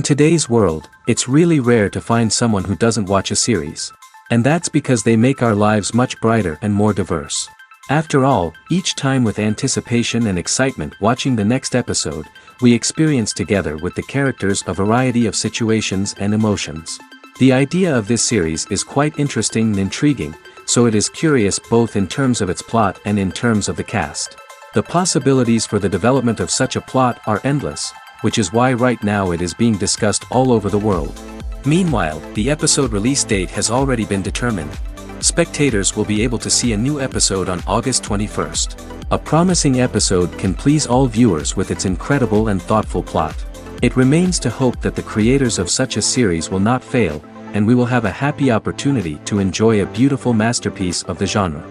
In today's world, it's really rare to find someone who doesn't watch a series. And that's because they make our lives much brighter and more diverse. After all, each time with anticipation and excitement watching the next episode, we experience together with the characters a variety of situations and emotions. The idea of this series is quite interesting and intriguing, so it is curious both in terms of its plot and in terms of the cast. The possibilities for the development of such a plot are endless, which is why right now it is being discussed all over the world. Meanwhile, the episode release date has already been determined. Spectators will be able to see a new episode on August 21st. A promising episode can please all viewers with its incredible and thoughtful plot. It remains to hope that the creators of such a series will not fail, and we will have a happy opportunity to enjoy a beautiful masterpiece of the genre.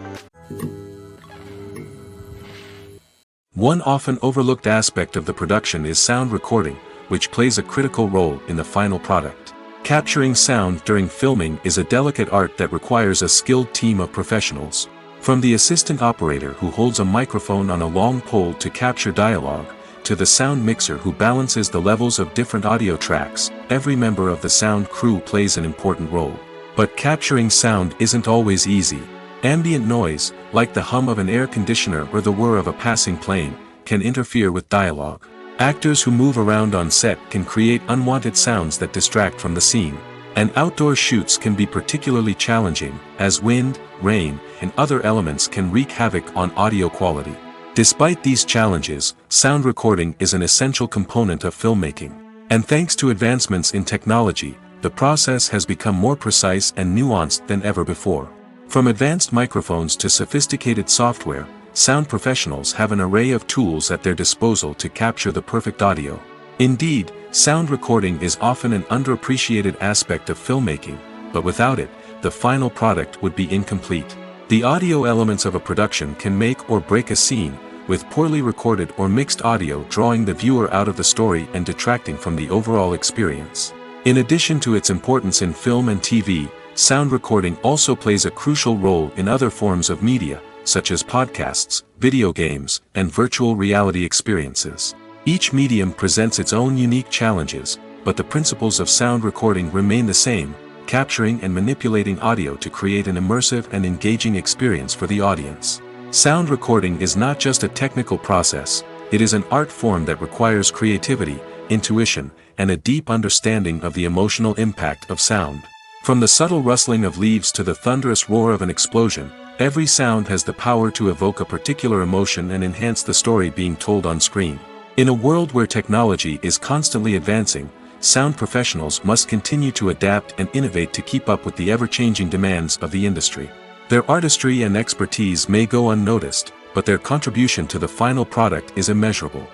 One often overlooked aspect of the production is sound recording, which plays a critical role in the final product. Capturing sound during filming is a delicate art that requires a skilled team of professionals. From the assistant operator who holds a microphone on a long pole to capture dialogue, to the sound mixer who balances the levels of different audio tracks, every member of the sound crew plays an important role. But capturing sound isn't always easy. Ambient noise, like the hum of an air conditioner or the whir of a passing plane, can interfere with dialogue. Actors who move around on set can create unwanted sounds that distract from the scene. And outdoor shoots can be particularly challenging, as wind, rain, and other elements can wreak havoc on audio quality. Despite these challenges, sound recording is an essential component of filmmaking. And thanks to advancements in technology, the process has become more precise and nuanced than ever before. From advanced microphones to sophisticated software, sound professionals have an array of tools at their disposal to capture the perfect audio. Indeed, sound recording is often an underappreciated aspect of filmmaking, but without it, the final product would be incomplete. The audio elements of a production can make or break a scene, with poorly recorded or mixed audio drawing the viewer out of the story and detracting from the overall experience. In addition to its importance in film and TV, sound recording also plays a crucial role in other forms of media, such as podcasts, video games, and virtual reality experiences. Each medium presents its own unique challenges, but the principles of sound recording remain the same, capturing and manipulating audio to create an immersive and engaging experience for the audience. Sound recording is not just a technical process, it is an art form that requires creativity, intuition, and a deep understanding of the emotional impact of sound. From the subtle rustling of leaves to the thunderous roar of an explosion, every sound has the power to evoke a particular emotion and enhance the story being told on screen. In a world where technology is constantly advancing, sound professionals must continue to adapt and innovate to keep up with the ever-changing demands of the industry. Their artistry and expertise may go unnoticed, but their contribution to the final product is immeasurable.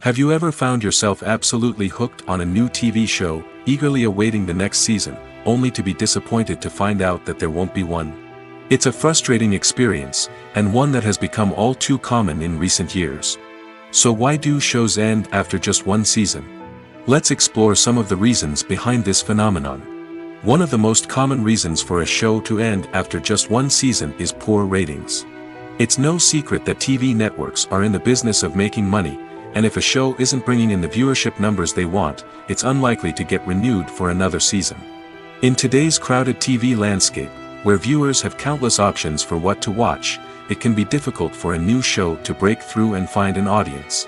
Have you ever found yourself absolutely hooked on a new TV show, eagerly awaiting the next season, only to be disappointed to find out that there won't be one? It's a frustrating experience, and one that has become all too common in recent years. So why do shows end after just one season? Let's explore some of the reasons behind this phenomenon. One of the most common reasons for a show to end after just one season is poor ratings. It's no secret that TV networks are in the business of making money, and if a show isn't bringing in the viewership numbers they want, it's unlikely to get renewed for another season. In today's crowded TV landscape, where viewers have countless options for what to watch, it can be difficult for a new show to break through and find an audience.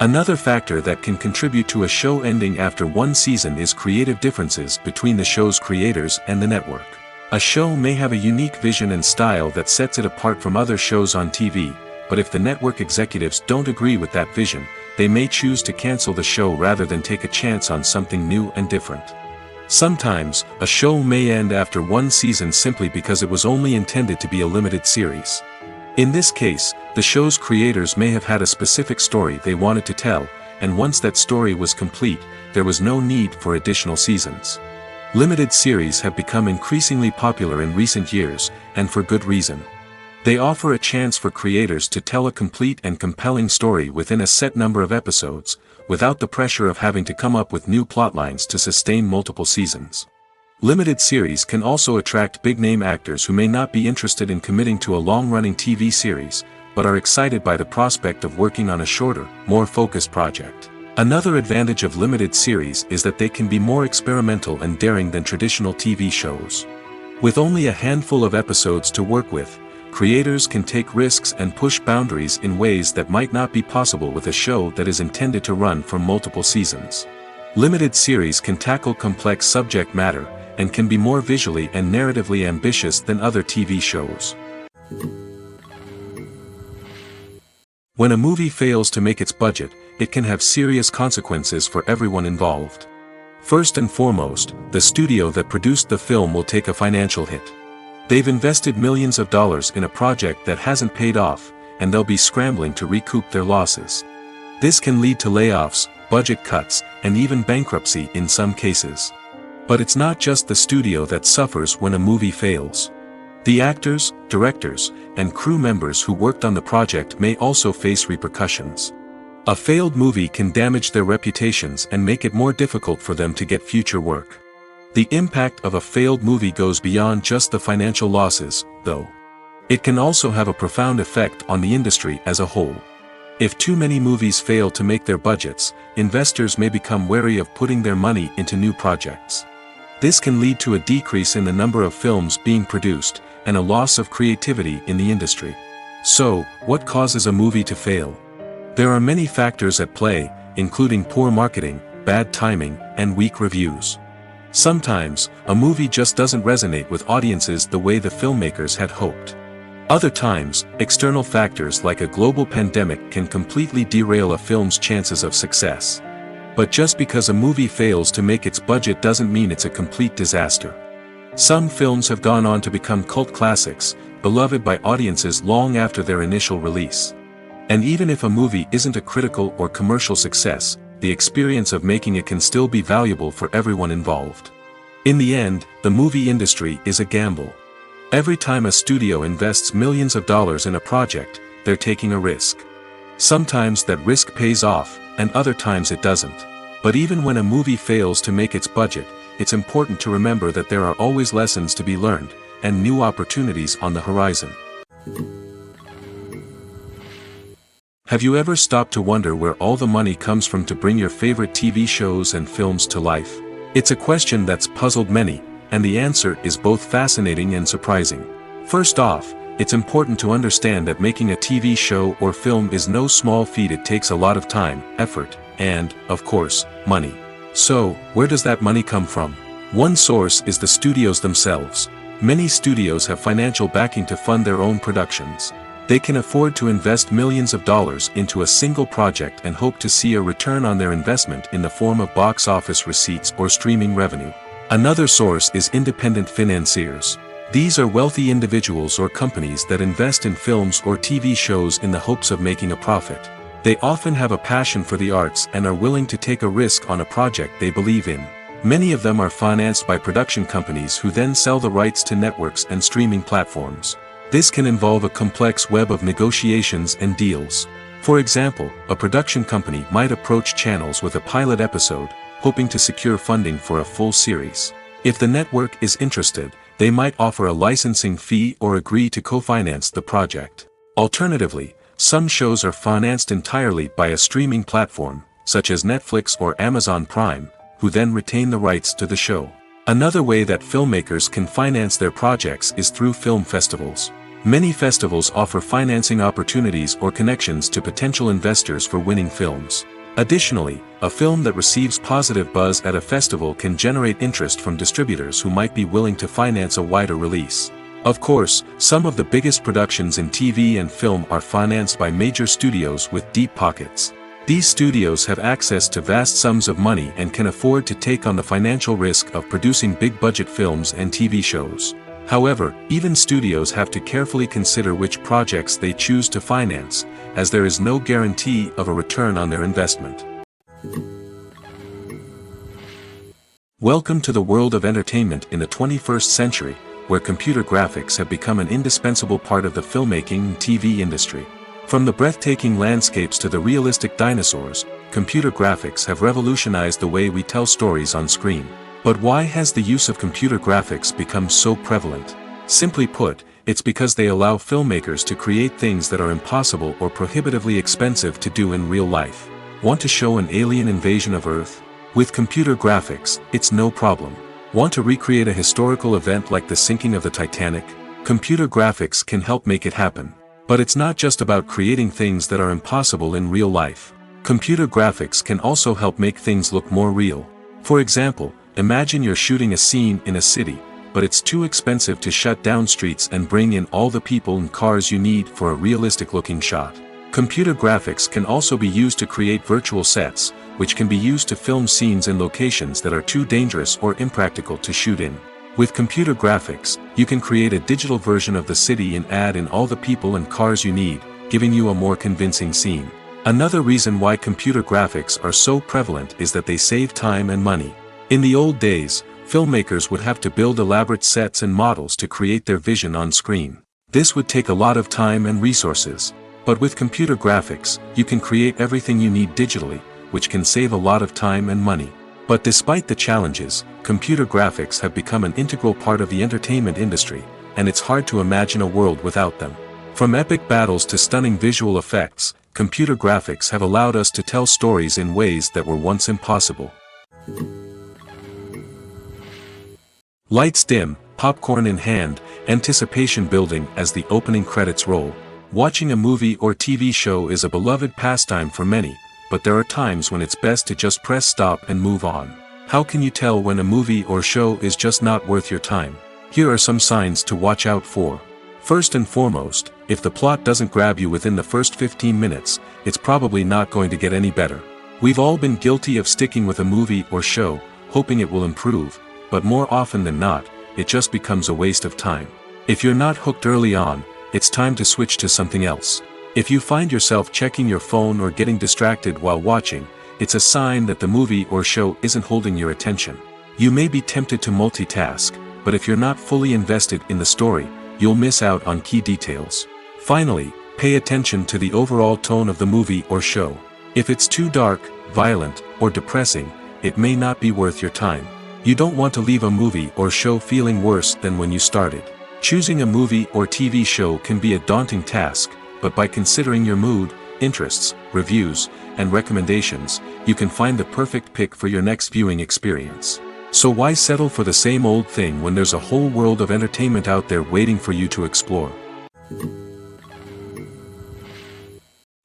Another factor that can contribute to a show ending after one season is creative differences between the show's creators and the network. A show may have a unique vision and style that sets it apart from other shows on TV, but if the network executives don't agree with that vision, they may choose to cancel the show rather than take a chance on something new and different. Sometimes, a show may end after one season simply because it was only intended to be a limited series. In this case, the show's creators may have had a specific story they wanted to tell, and once that story was complete, there was no need for additional seasons. Limited series have become increasingly popular in recent years, and for good reason. They offer a chance for creators to tell a complete and compelling story within a set number of episodes, without the pressure of having to come up with new plotlines to sustain multiple seasons. Limited series can also attract big-name actors who may not be interested in committing to a long-running TV series, but are excited by the prospect of working on a shorter, more focused project. Another advantage of limited series is that they can be more experimental and daring than traditional TV shows. With only a handful of episodes to work with, creators can take risks and push boundaries in ways that might not be possible with a show that is intended to run for multiple seasons. Limited series can tackle complex subject matter, and can be more visually and narratively ambitious than other TV shows. When a movie fails to make its budget, it can have serious consequences for everyone involved. First and foremost, the studio that produced the film will take a financial hit. They've invested millions of dollars in a project that hasn't paid off, and they'll be scrambling to recoup their losses. This can lead to layoffs, budget cuts, and even bankruptcy in some cases. But it's not just the studio that suffers when a movie fails. The actors, directors, and crew members who worked on the project may also face repercussions. A failed movie can damage their reputations and make it more difficult for them to get future work. The impact of a failed movie goes beyond just the financial losses, though. It can also have a profound effect on the industry as a whole. If too many movies fail to make their budgets, investors may become wary of putting their money into new projects. This can lead to a decrease in the number of films being produced, and a loss of creativity in the industry. So, what causes a movie to fail? There are many factors at play, including poor marketing, bad timing, and weak reviews. Sometimes, a movie just doesn't resonate with audiences the way the filmmakers had hoped. Other times, external factors like a global pandemic can completely derail a film's chances of success. But just because a movie fails to make its budget doesn't mean it's a complete disaster. Some films have gone on to become cult classics, beloved by audiences long after their initial release. And even if a movie isn't a critical or commercial success, the experience of making it can still be valuable for everyone involved. In the end, the movie industry is a gamble. Every time a studio invests millions of dollars in a project, they're taking a risk. Sometimes that risk pays off, and other times it doesn't. But even when a movie fails to make its budget, it's important to remember that there are always lessons to be learned, and new opportunities on the horizon. Have you ever stopped to wonder where all the money comes from to bring your favorite TV shows and films to life? It's a question that's puzzled many, and the answer is both fascinating and surprising. First off, it's important to understand that making a TV show or film is no small feat. It takes a lot of time, effort, and, of course, money. So, where does that money come from? One source is the studios themselves. Many studios have financial backing to fund their own productions. They can afford to invest millions of dollars into a single project and hope to see a return on their investment in the form of box office receipts or streaming revenue. Another source is independent financiers. These are wealthy individuals or companies that invest in films or TV shows in the hopes of making a profit. They often have a passion for the arts and are willing to take a risk on a project they believe in. Many of them are financed by production companies who then sell the rights to networks and streaming platforms. This can involve a complex web of negotiations and deals. For example, a production company might approach channels with a pilot episode, hoping to secure funding for a full series. If the network is interested, they might offer a licensing fee or agree to co-finance the project. Alternatively, some shows are financed entirely by a streaming platform, such as Netflix or Amazon Prime, who then retain the rights to the show. Another way that filmmakers can finance their projects is through film festivals. Many festivals offer financing opportunities or connections to potential investors for winning films. Additionally, a film that receives positive buzz at a festival can generate interest from distributors who might be willing to finance a wider release. Of course, some of the biggest productions in TV and film are financed by major studios with deep pockets. These studios have access to vast sums of money and can afford to take on the financial risk of producing big-budget films and TV shows. However, even studios have to carefully consider which projects they choose to finance, as there is no guarantee of a return on their investment. Welcome to the world of entertainment in the 21st century, where computer graphics have become an indispensable part of the filmmaking and TV industry. From the breathtaking landscapes to the realistic dinosaurs, computer graphics have revolutionized the way we tell stories on screen. But why has the use of computer graphics become so prevalent? Simply put, It's because they allow filmmakers to create things that are impossible or prohibitively expensive to do in real life. Want to show an alien invasion of Earth? With computer graphics, it's no problem. Want to recreate a historical event like the sinking of the Titanic? Computer graphics can help make it happen. But it's not just about creating things that are impossible in real life. Computer graphics can also help make things look more real. For example, imagine you're shooting a scene in a city, but it's too expensive to shut down streets and bring in all the people and cars you need for a realistic-looking shot. Computer graphics can also be used to create virtual sets, which can be used to film scenes in locations that are too dangerous or impractical to shoot in. With computer graphics, you can create a digital version of the city and add in all the people and cars you need, giving you a more convincing scene. Another reason why computer graphics are so prevalent is that they save time and money. In the old days, filmmakers would have to build elaborate sets and models to create their vision on screen. This would take a lot of time and resources. But with computer graphics, you can create everything you need digitally, which can save a lot of time and money. But despite the challenges, computer graphics have become an integral part of the entertainment industry, and it's hard to imagine a world without them. From epic battles to stunning visual effects, computer graphics have allowed us to tell stories in ways that were once impossible. Lights dim, popcorn in hand, anticipation building as the opening credits roll. Watching a movie or TV show is a beloved pastime for many, but there are times when it's best to just press stop and move on. How can you tell when a movie or show is just not worth your time? Here are some signs to watch out for. First and foremost, if the plot doesn't grab you within the first 15 minutes, it's probably not going to get any better. We've all been guilty of sticking with a movie or show, hoping it will improve, but more often than not, it just becomes a waste of time. If you're not hooked early on, it's time to switch to something else. If you find yourself checking your phone or getting distracted while watching, it's a sign that the movie or show isn't holding your attention. You may be tempted to multitask, but if you're not fully invested in the story, you'll miss out on key details. Finally, pay attention to the overall tone of the movie or show. If it's too dark, violent, or depressing, it may not be worth your time. You don't want to leave a movie or show feeling worse than when you started. Choosing a movie or TV show can be a daunting task, but by considering your mood, interests, reviews, and recommendations, you can find the perfect pick for your next viewing experience. So why settle for the same old thing when there's a whole world of entertainment out there waiting for you to explore?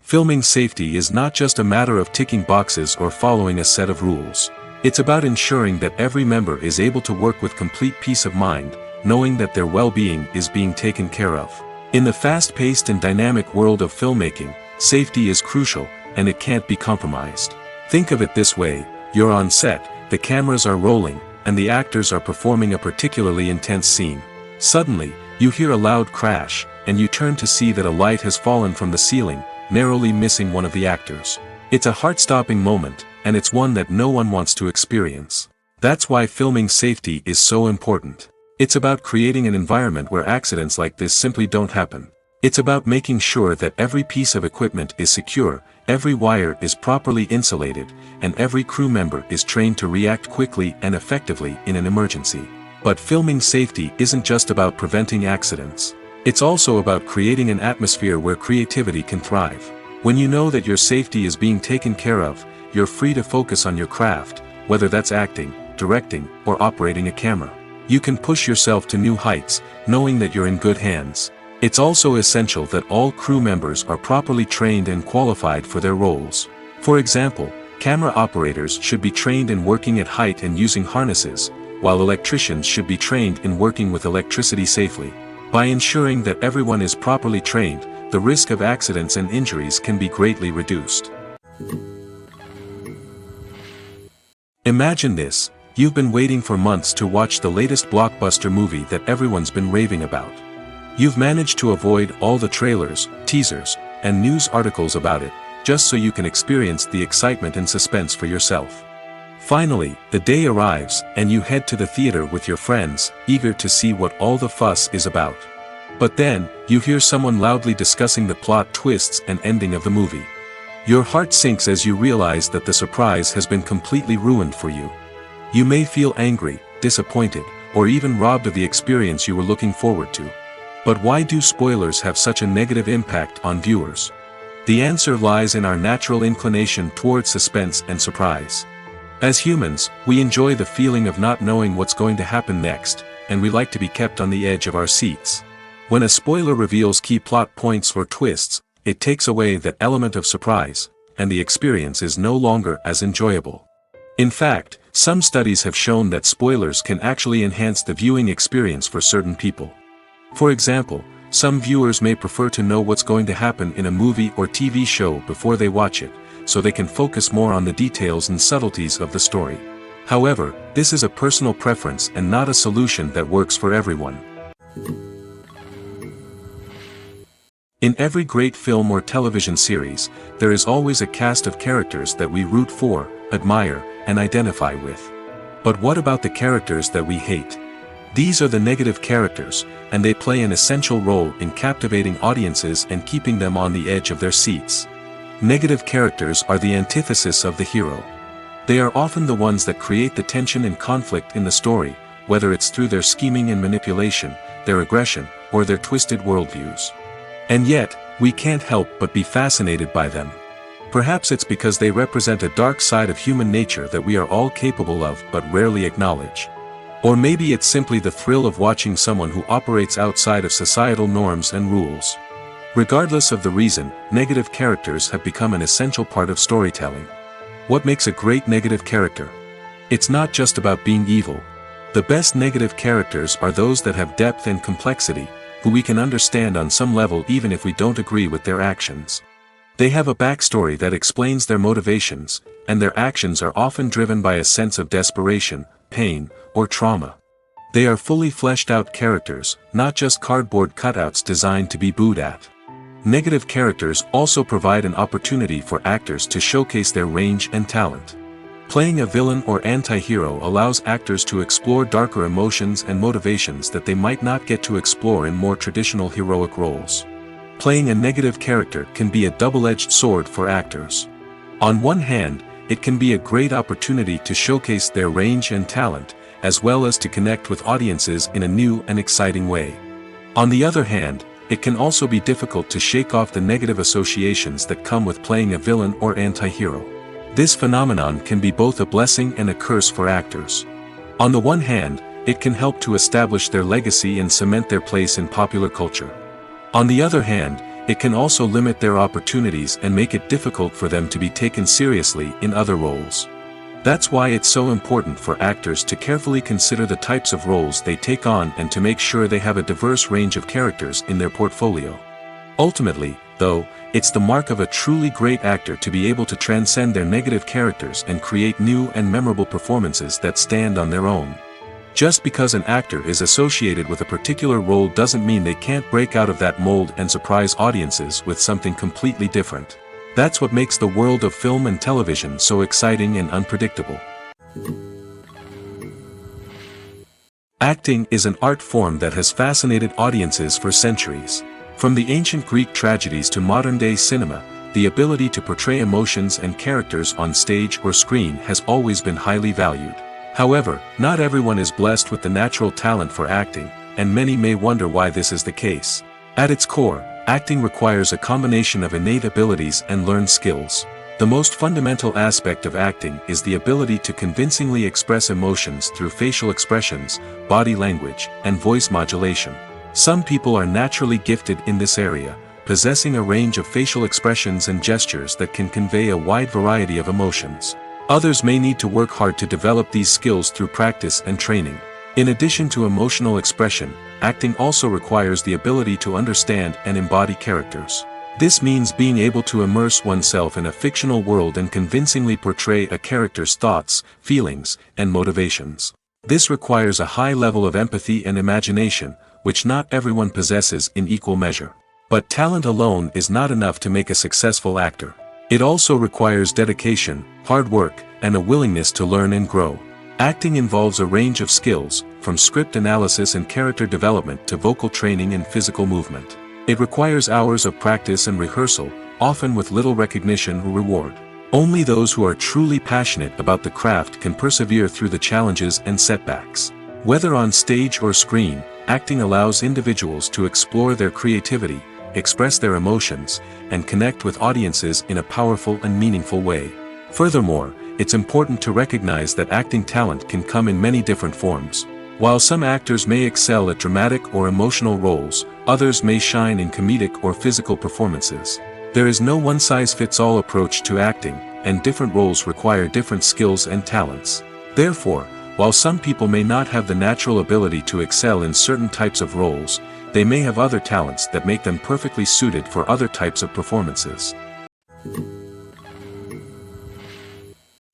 Filming safety is not just a matter of ticking boxes or following a set of rules. It's about ensuring that every member is able to work with complete peace of mind, knowing that their well-being is being taken care of. In the fast-paced and dynamic world of filmmaking, safety is crucial, and it can't be compromised. Think of it this way: you're on set, the cameras are rolling, and the actors are performing a particularly intense scene. Suddenly, you hear a loud crash, and you turn to see that a light has fallen from the ceiling, narrowly missing one of the actors. It's a heart-stopping moment, and it's one that no one wants to experience. That's why filming safety is so important. It's about creating an environment where accidents like this simply don't happen. It's about making sure that every piece of equipment is secure, every wire is properly insulated, and every crew member is trained to react quickly and effectively in an emergency. But filming safety isn't just about preventing accidents. It's also about creating an atmosphere where creativity can thrive. When you know that your safety is being taken care of, you're free to focus on your craft, whether that's acting, directing, or operating a camera. You can push yourself to new heights, knowing that you're in good hands. It's also essential that all crew members are properly trained and qualified for their roles. For example, camera operators should be trained in working at height and using harnesses, while electricians should be trained in working with electricity safely. By ensuring that everyone is properly trained, the risk of accidents and injuries can be greatly reduced. Imagine this: you've been waiting for months to watch the latest blockbuster movie that everyone's been raving about. You've managed to avoid all the trailers, teasers, and news articles about it, just so you can experience the excitement and suspense for yourself. Finally, the day arrives, and you head to the theater with your friends, eager to see what all the fuss is about. But then, you hear someone loudly discussing the plot twists and ending of the movie. Your heart sinks as you realize that the surprise has been completely ruined for you. You may feel angry, disappointed, or even robbed of the experience you were looking forward to. But why do spoilers have such a negative impact on viewers? The answer lies in our natural inclination toward suspense and surprise. As humans, we enjoy the feeling of not knowing what's going to happen next, and we like to be kept on the edge of our seats. When a spoiler reveals key plot points or twists, it takes away that element of surprise, and the experience is no longer as enjoyable. In fact, some studies have shown that spoilers can actually enhance the viewing experience for certain people. For example, some viewers may prefer to know what's going to happen in a movie or TV show before they watch it, so they can focus more on the details and subtleties of the story. However, this is a personal preference and not a solution that works for everyone. In every great film or television series, there is always a cast of characters that we root for, admire, and identify with. But what about the characters that we hate? These are the negative characters, and they play an essential role in captivating audiences and keeping them on the edge of their seats. Negative characters are the antithesis of the hero. They are often the ones that create the tension and conflict in the story, whether it's through their scheming and manipulation, their aggression, or their twisted worldviews. And yet, we can't help but be fascinated by them. Perhaps it's because they represent a dark side of human nature that we are all capable of but rarely acknowledge. Or maybe it's simply the thrill of watching someone who operates outside of societal norms and rules. Regardless of the reason, negative characters have become an essential part of storytelling. What makes a great negative character? It's not just about being evil. The best negative characters are those that have depth and complexity, who we can understand on some level even if we don't agree with their actions. They have a backstory that explains their motivations, and their actions are often driven by a sense of desperation, pain, or trauma. They are fully fleshed out characters, not just cardboard cutouts designed to be booed at. Negative characters also provide an opportunity for actors to showcase their range and talent. Playing a villain or anti-hero allows actors to explore darker emotions and motivations that they might not get to explore in more traditional heroic roles. Playing a negative character can be a double-edged sword for actors. On one hand, it can be a great opportunity to showcase their range and talent, as well as to connect with audiences in a new and exciting way. On the other hand, it can also be difficult to shake off the negative associations that come with playing a villain or anti-hero. This phenomenon can be both a blessing and a curse for actors. On the one hand, it can help to establish their legacy and cement their place in popular culture. On the other hand, it can also limit their opportunities and make it difficult for them to be taken seriously in other roles. That's why it's so important for actors to carefully consider the types of roles they take on and to make sure they have a diverse range of characters in their portfolio. Ultimately, though, it's the mark of a truly great actor to be able to transcend their negative characters and create new and memorable performances that stand on their own. Just because an actor is associated with a particular role doesn't mean they can't break out of that mold and surprise audiences with something completely different. That's what makes the world of film and television so exciting and unpredictable. Acting is an art form that has fascinated audiences for centuries. From the ancient Greek tragedies to modern-day cinema, the ability to portray emotions and characters on stage or screen has always been highly valued. However, not everyone is blessed with the natural talent for acting, and many may wonder why this is the case. At its core, acting requires a combination of innate abilities and learned skills. The most fundamental aspect of acting is the ability to convincingly express emotions through facial expressions, body language, and voice modulation. Some people are naturally gifted in this area, possessing a range of facial expressions and gestures that can convey a wide variety of emotions. Others may need to work hard to develop these skills through practice and training. In addition to emotional expression, acting also requires the ability to understand and embody characters. This means being able to immerse oneself in a fictional world and convincingly portray a character's thoughts, feelings, and motivations. This requires a high level of empathy and imagination, which not everyone possesses in equal measure. But talent alone is not enough to make a successful actor. It also requires dedication, hard work, and a willingness to learn and grow. Acting involves a range of skills, from script analysis and character development to vocal training and physical movement. It requires hours of practice and rehearsal, often with little recognition or reward. Only those who are truly passionate about the craft can persevere through the challenges and setbacks. Whether on stage or screen, acting allows individuals to explore their creativity, express their emotions, and connect with audiences in a powerful and meaningful way. Furthermore, it's important to recognize that acting talent can come in many different forms. While some actors may excel at dramatic or emotional roles, others may shine in comedic or physical performances. There is no one-size-fits-all approach to acting, and different roles require different skills and talents. Therefore, while some people may not have the natural ability to excel in certain types of roles, they may have other talents that make them perfectly suited for other types of performances.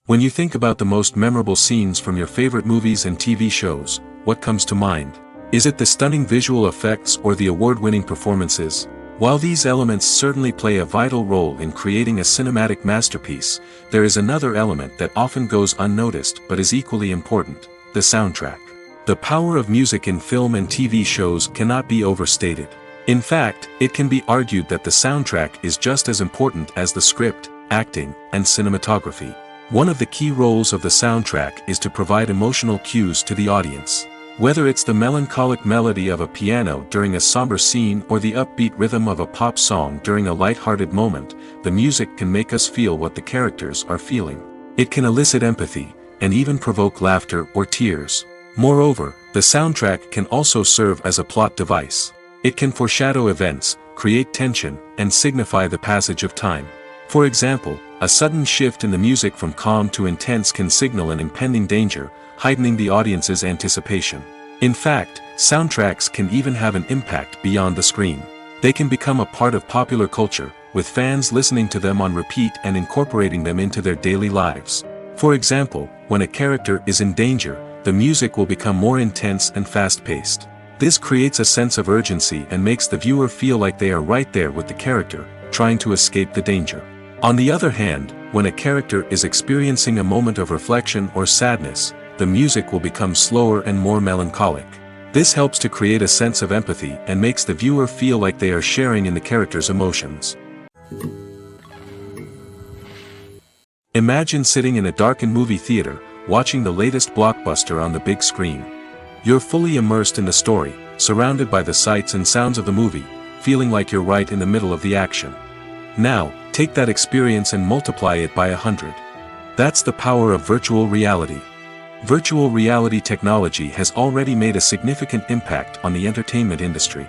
When you think about the most memorable scenes from your favorite movies and TV shows, what comes to mind? Is it the stunning visual effects or the award-winning performances? While these elements certainly play a vital role in creating a cinematic masterpiece, there is another element that often goes unnoticed but is equally important: the soundtrack. The power of music in film and TV shows cannot be overstated. In fact, it can be argued that the soundtrack is just as important as the script, acting, and cinematography. One of the key roles of the soundtrack is to provide emotional cues to the audience. Whether it's the melancholic melody of a piano during a somber scene or the upbeat rhythm of a pop song during a light-hearted moment, the music can make us feel what the characters are feeling. It can elicit empathy, and even provoke laughter or tears. Moreover, the soundtrack can also serve as a plot device. It can foreshadow events, create tension, and signify the passage of time. For example, a sudden shift in the music from calm to intense can signal an impending danger, heightening the audience's anticipation. In fact, soundtracks can even have an impact beyond the screen. They can become a part of popular culture, with fans listening to them on repeat and incorporating them into their daily lives. For example, when a character is in danger, the music will become more intense and fast-paced. This creates a sense of urgency and makes the viewer feel like they are right there with the character, trying to escape the danger. On the other hand, when a character is experiencing a moment of reflection or sadness, the music will become slower and more melancholic. This helps to create a sense of empathy and makes the viewer feel like they are sharing in the character's emotions. Imagine sitting in a darkened movie theater, watching the latest blockbuster on the big screen. You're fully immersed in the story, surrounded by the sights and sounds of the movie, feeling like you're right in the middle of the action. Now, take that experience and multiply it by 100. That's the power of virtual reality. Virtual reality technology has already made a significant impact on the entertainment industry.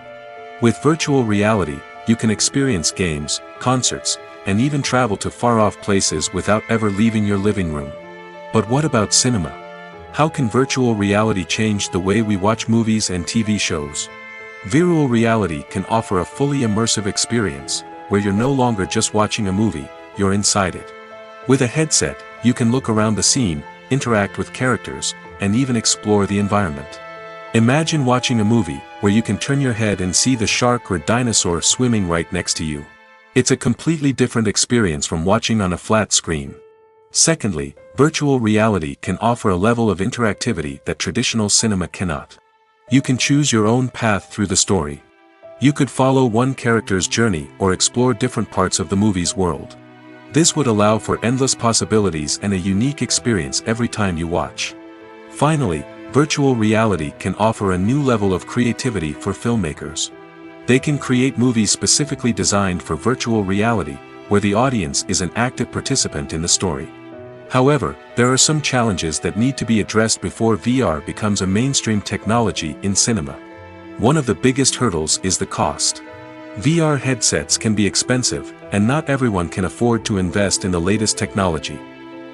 With virtual reality, you can experience games, concerts, and even travel to far-off places without ever leaving your living room. But what about cinema? How can virtual reality change the way we watch movies and TV shows? Virtual reality can offer a fully immersive experience, where you're no longer just watching a movie, you're inside it. With a headset, you can look around the scene, interact with characters, and even explore the environment. Imagine watching a movie where you can turn your head and see the shark or dinosaur swimming right next to you. It's a completely different experience from watching on a flat screen. Secondly, virtual reality can offer a level of interactivity that traditional cinema cannot. You can choose your own path through the story. You could follow one character's journey or explore different parts of the movie's world. This would allow for endless possibilities and a unique experience every time you watch. Finally, virtual reality can offer a new level of creativity for filmmakers. They can create movies specifically designed for virtual reality, where the audience is an active participant in the story. However, there are some challenges that need to be addressed before VR becomes a mainstream technology in cinema. One of the biggest hurdles is the cost. VR headsets can be expensive, and not everyone can afford to invest in the latest technology.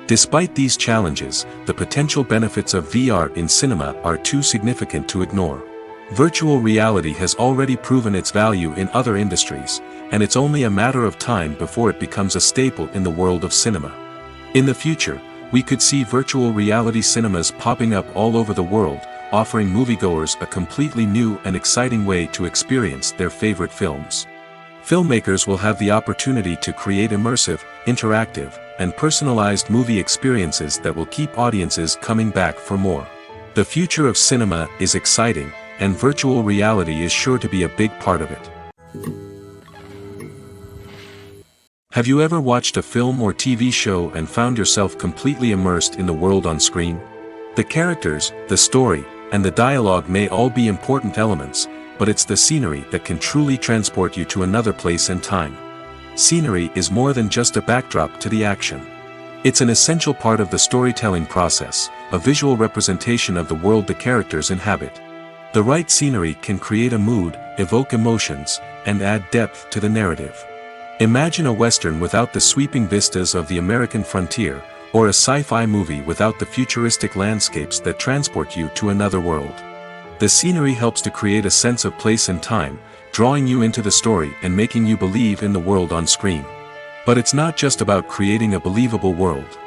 Despite these challenges, the potential benefits of VR in cinema are too significant to ignore. Virtual reality has already proven its value in other industries, and it's only a matter of time before it becomes a staple in the world of cinema. In the future, we could see virtual reality cinemas popping up all over the world, offering moviegoers a completely new and exciting way to experience their favorite films. Filmmakers will have the opportunity to create immersive, interactive, and personalized movie experiences that will keep audiences coming back for more. The future of cinema is exciting, and virtual reality is sure to be a big part of it. Have you ever watched a film or TV show and found yourself completely immersed in the world on screen? The characters, the story, and the dialogue may all be important elements, but it's the scenery that can truly transport you to another place and time. Scenery is more than just a backdrop to the action. It's an essential part of the storytelling process, a visual representation of the world the characters inhabit. The right scenery can create a mood, evoke emotions, and add depth to the narrative. Imagine a Western without the sweeping vistas of the American frontier, or a sci-fi movie without the futuristic landscapes that transport you to another world. The scenery helps to create a sense of place and time, drawing you into the story and making you believe in the world on screen. But it's not just about creating a believable world.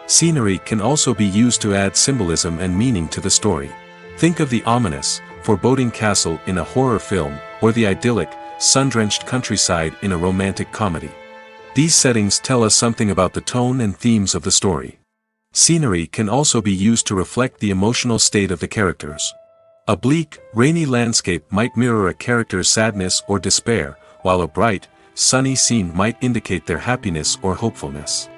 Scenery can also be used to add symbolism and meaning to the story. Think of the ominous, foreboding castle in a horror film, or the idyllic, sun-drenched countryside in a romantic comedy. These settings tell us something about the tone and themes of the story. Scenery can also be used to reflect the emotional state of the characters. A bleak, rainy landscape might mirror a character's sadness or despair, while a bright, sunny scene might indicate their happiness or hopefulness.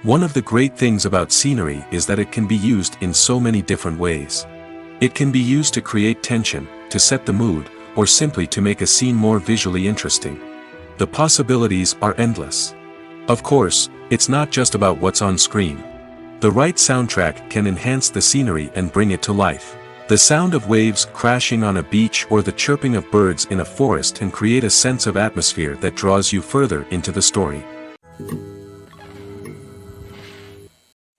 One of the great things about scenery is that it can be used in so many different ways. It can be used to create tension, to set the mood, or simply to make a scene more visually interesting. The possibilities are endless. Of course, it's not just about what's on screen. The right soundtrack can enhance the scenery and bring it to life. The sound of waves crashing on a beach or the chirping of birds in a forest can create a sense of atmosphere that draws you further into the story.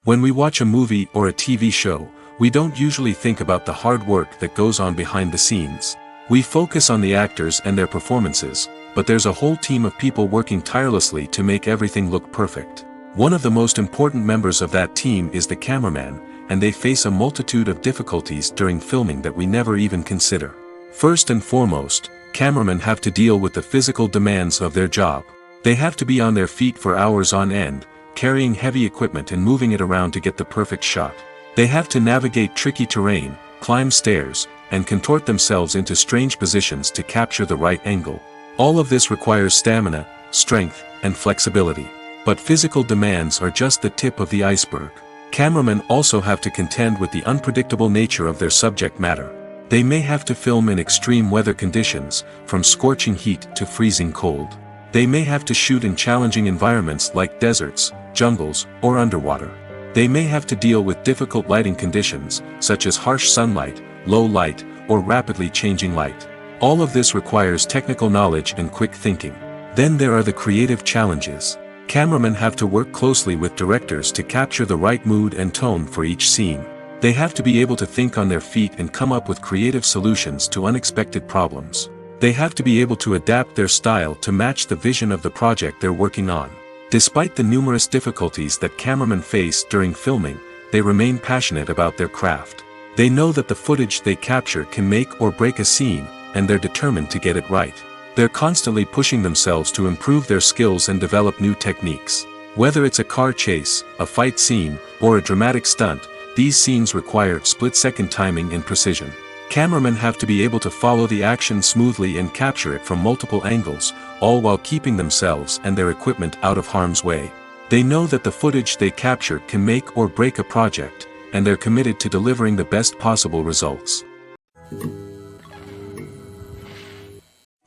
When we watch a movie or a TV show, we don't usually think about the hard work that goes on behind the scenes. We focus on the actors and their performances, but there's a whole team of people working tirelessly to make everything look perfect. One of the most important members of that team is the cameraman, and they face a multitude of difficulties during filming that we never even consider. First and foremost, cameramen have to deal with the physical demands of their job. They have to be on their feet for hours on end, carrying heavy equipment and moving it around to get the perfect shot. They have to navigate tricky terrain, climb stairs, and contort themselves into strange positions to capture the right angle. All of this requires stamina, strength, and flexibility. But physical demands are just the tip of the iceberg. Cameramen also have to contend with the unpredictable nature of their subject matter. They may have to film in extreme weather conditions, from scorching heat to freezing cold. They may have to shoot in challenging environments like deserts, jungles, or underwater. They may have to deal with difficult lighting conditions, such as harsh sunlight, low light, or rapidly changing light. All of this requires technical knowledge and quick thinking. Then there are the creative challenges. Cameramen have to work closely with directors to capture the right mood and tone for each scene. They have to be able to think on their feet and come up with creative solutions to unexpected problems. They have to be able to adapt their style to match the vision of the project they're working on. Despite the numerous difficulties that cameramen face during filming, they remain passionate about their craft. They know that the footage they capture can make or break a scene, and they're determined to get it right. They're constantly pushing themselves to improve their skills and develop new techniques. Whether it's a car chase, a fight scene, or a dramatic stunt, these scenes require split-second timing and precision. Cameramen have to be able to follow the action smoothly and capture it from multiple angles, all while keeping themselves and their equipment out of harm's way. They know that the footage they capture can make or break a project, and they're committed to delivering the best possible results.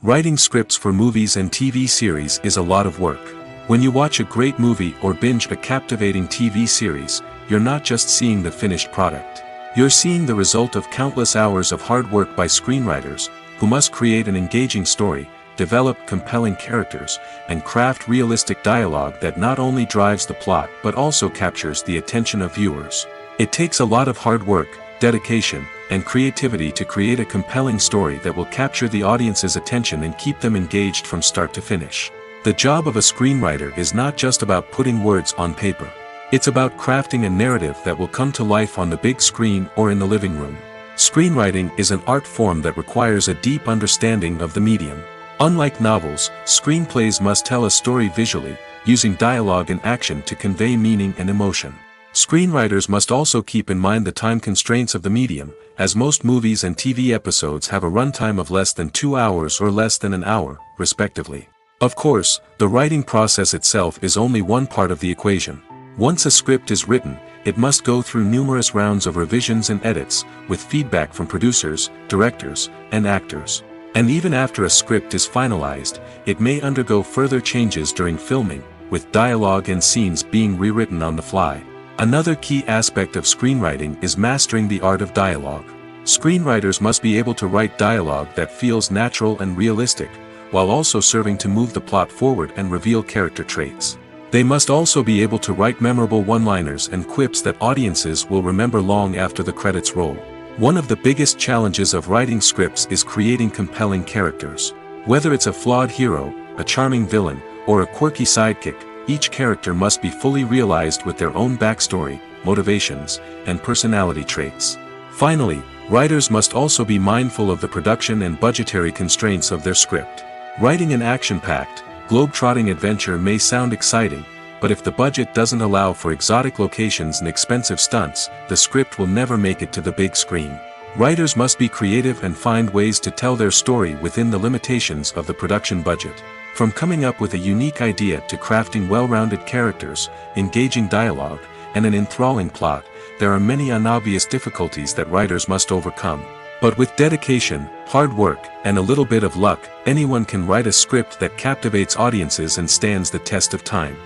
Writing scripts for movies and TV series is a lot of work. When you watch a great movie or binge a captivating TV series, you're not just seeing the finished product. You're seeing the result of countless hours of hard work by screenwriters, who must create an engaging story, develop compelling characters, and craft realistic dialogue that not only drives the plot but also captures the attention of viewers. It takes a lot of hard work, dedication, and creativity to create a compelling story that will capture the audience's attention and keep them engaged from start to finish. The job of a screenwriter is not just about putting words on paper. It's about crafting a narrative that will come to life on the big screen or in the living room. Screenwriting is an art form that requires a deep understanding of the medium. Unlike novels, screenplays must tell a story visually, using dialogue and action to convey meaning and emotion. Screenwriters must also keep in mind the time constraints of the medium, as most movies and TV episodes have a runtime of less than 2 hours or less than an hour, respectively. Of course, the writing process itself is only one part of the equation. Once a script is written, it must go through numerous rounds of revisions and edits, with feedback from producers, directors, and actors. And even after a script is finalized, it may undergo further changes during filming, with dialogue and scenes being rewritten on the fly. Another key aspect of screenwriting is mastering the art of dialogue. Screenwriters must be able to write dialogue that feels natural and realistic, while also serving to move the plot forward and reveal character traits. They must also be able to write memorable one-liners and quips that audiences will remember long after the credits roll. One of the biggest challenges of writing scripts is creating compelling characters. Whether it's a flawed hero, a charming villain, or a quirky sidekick, each character must be fully realized with their own backstory, motivations, and personality traits. Finally, writers must also be mindful of the production and budgetary constraints of their script. Writing an action-packed, globe-trotting adventure may sound exciting, but if the budget doesn't allow for exotic locations and expensive stunts, the script will never make it to the big screen. Writers must be creative and find ways to tell their story within the limitations of the production budget. From coming up with a unique idea to crafting well-rounded characters, engaging dialogue, and an enthralling plot, there are many unobvious difficulties that writers must overcome. But with dedication, hard work, and a little bit of luck, anyone can write a script that captivates audiences and stands the test of time.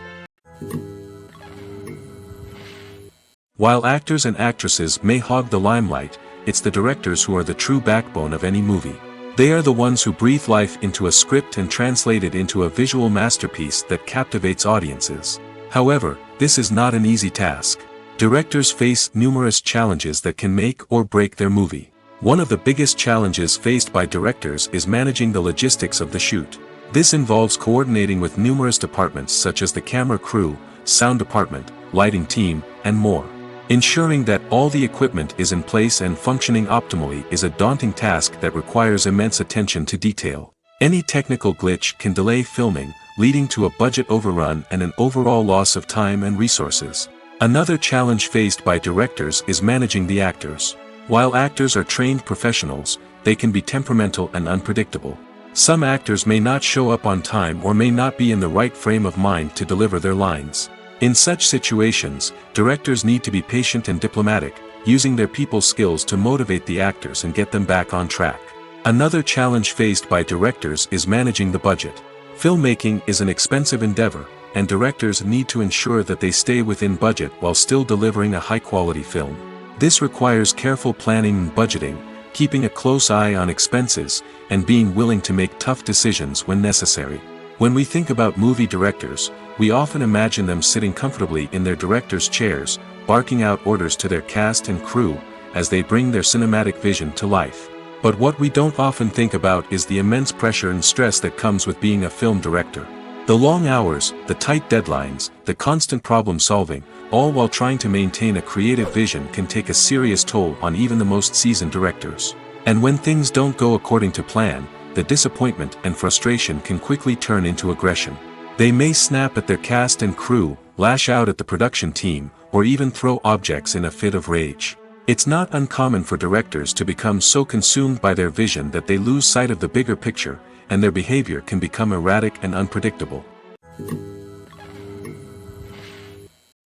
While actors and actresses may hog the limelight, it's the directors who are the true backbone of any movie. They are the ones who breathe life into a script and translate it into a visual masterpiece that captivates audiences. However, this is not an easy task. Directors face numerous challenges that can make or break their movie. One of the biggest challenges faced by directors is managing the logistics of the shoot. This involves coordinating with numerous departments such as the camera crew, sound department, lighting team, and more. Ensuring that all the equipment is in place and functioning optimally is a daunting task that requires immense attention to detail. Any technical glitch can delay filming, leading to a budget overrun and an overall loss of time and resources. Another challenge faced by directors is managing the actors. While actors are trained professionals, they can be temperamental and unpredictable. Some actors may not show up on time or may not be in the right frame of mind to deliver their lines. In such situations, directors need to be patient and diplomatic, using their people skills to motivate the actors and get them back on track. Another challenge faced by directors is managing the budget. Filmmaking is an expensive endeavor, and directors need to ensure that they stay within budget while still delivering a high-quality film. This requires careful planning and budgeting, keeping a close eye on expenses, and being willing to make tough decisions when necessary. When we think about movie directors, we often imagine them sitting comfortably in their director's chairs, barking out orders to their cast and crew, as they bring their cinematic vision to life. But what we don't often think about is the immense pressure and stress that comes with being a film director. The long hours, the tight deadlines, the constant problem-solving, all while trying to maintain a creative vision can take a serious toll on even the most seasoned directors. And when things don't go according to plan, the disappointment and frustration can quickly turn into aggression. They may snap at their cast and crew, lash out at the production team, or even throw objects in a fit of rage. It's not uncommon for directors to become so consumed by their vision that they lose sight of the bigger picture, and their behavior can become erratic and unpredictable.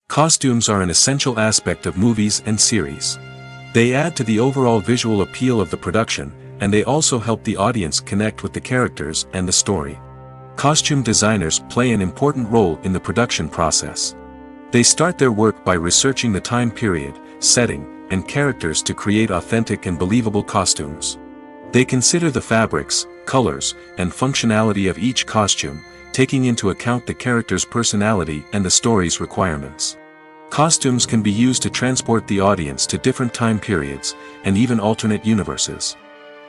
Costumes are an essential aspect of movies and series. They add to the overall visual appeal of the production, and they also help the audience connect with the characters and the story. Costume designers play an important role in the production process. They start their work by researching the time period, setting, and characters to create authentic and believable costumes. They consider the fabrics, colors, and functionality of each costume, taking into account the character's personality and the story's requirements. Costumes can be used to transport the audience to different time periods, and even alternate universes.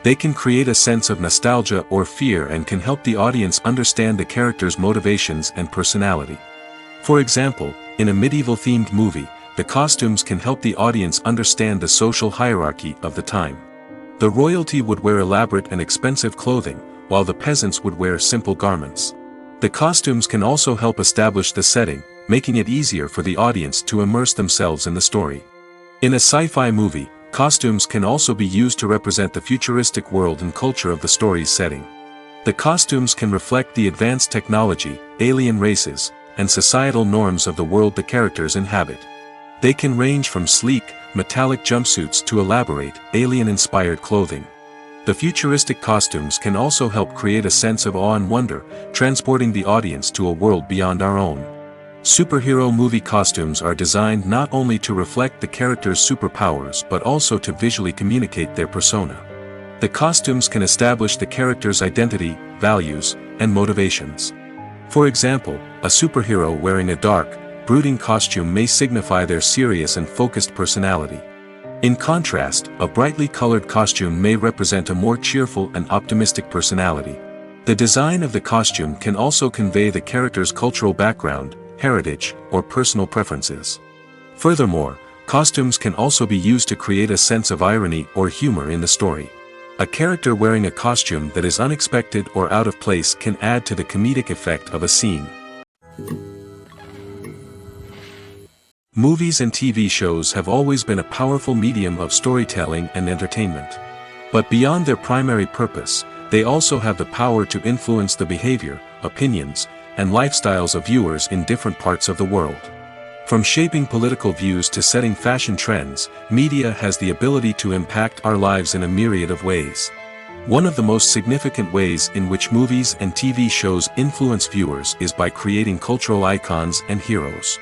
They can create a sense of nostalgia or fear and can help the audience understand the character's motivations and personality. For example, in a medieval-themed movie, the costumes can help the audience understand the social hierarchy of the time. The royalty would wear elaborate and expensive clothing, while the peasants would wear simple garments. The costumes can also help establish the setting, making it easier for the audience to immerse themselves in the story. In a sci-fi movie, costumes can also be used to represent the futuristic world and culture of the story's setting. The costumes can reflect the advanced technology, alien races, and societal norms of the world the characters inhabit. They can range from sleek, metallic jumpsuits to elaborate, alien-inspired clothing. The futuristic costumes can also help create a sense of awe and wonder, transporting the audience to a world beyond our own. Superhero movie costumes are designed not only to reflect the character's superpowers but also to visually communicate their persona. The costumes can establish the character's identity, values, and motivations. For example, a superhero wearing a dark, brooding costume may signify their serious and focused personality. In contrast, a brightly colored costume may represent a more cheerful and optimistic personality. The design of the costume can also convey the character's cultural background, heritage, or personal preferences. Furthermore, costumes can also be used to create a sense of irony or humor in the story. A character wearing a costume that is unexpected or out of place can add to the comedic effect of a scene. Movies and TV shows have always been a powerful medium of storytelling and entertainment. But beyond their primary purpose, they also have the power to influence the behavior, opinions, and lifestyles of viewers in different parts of the world. From shaping political views to setting fashion trends, media has the ability to impact our lives in a myriad of ways. One of the most significant ways in which movies and TV shows influence viewers is by creating cultural icons and heroes.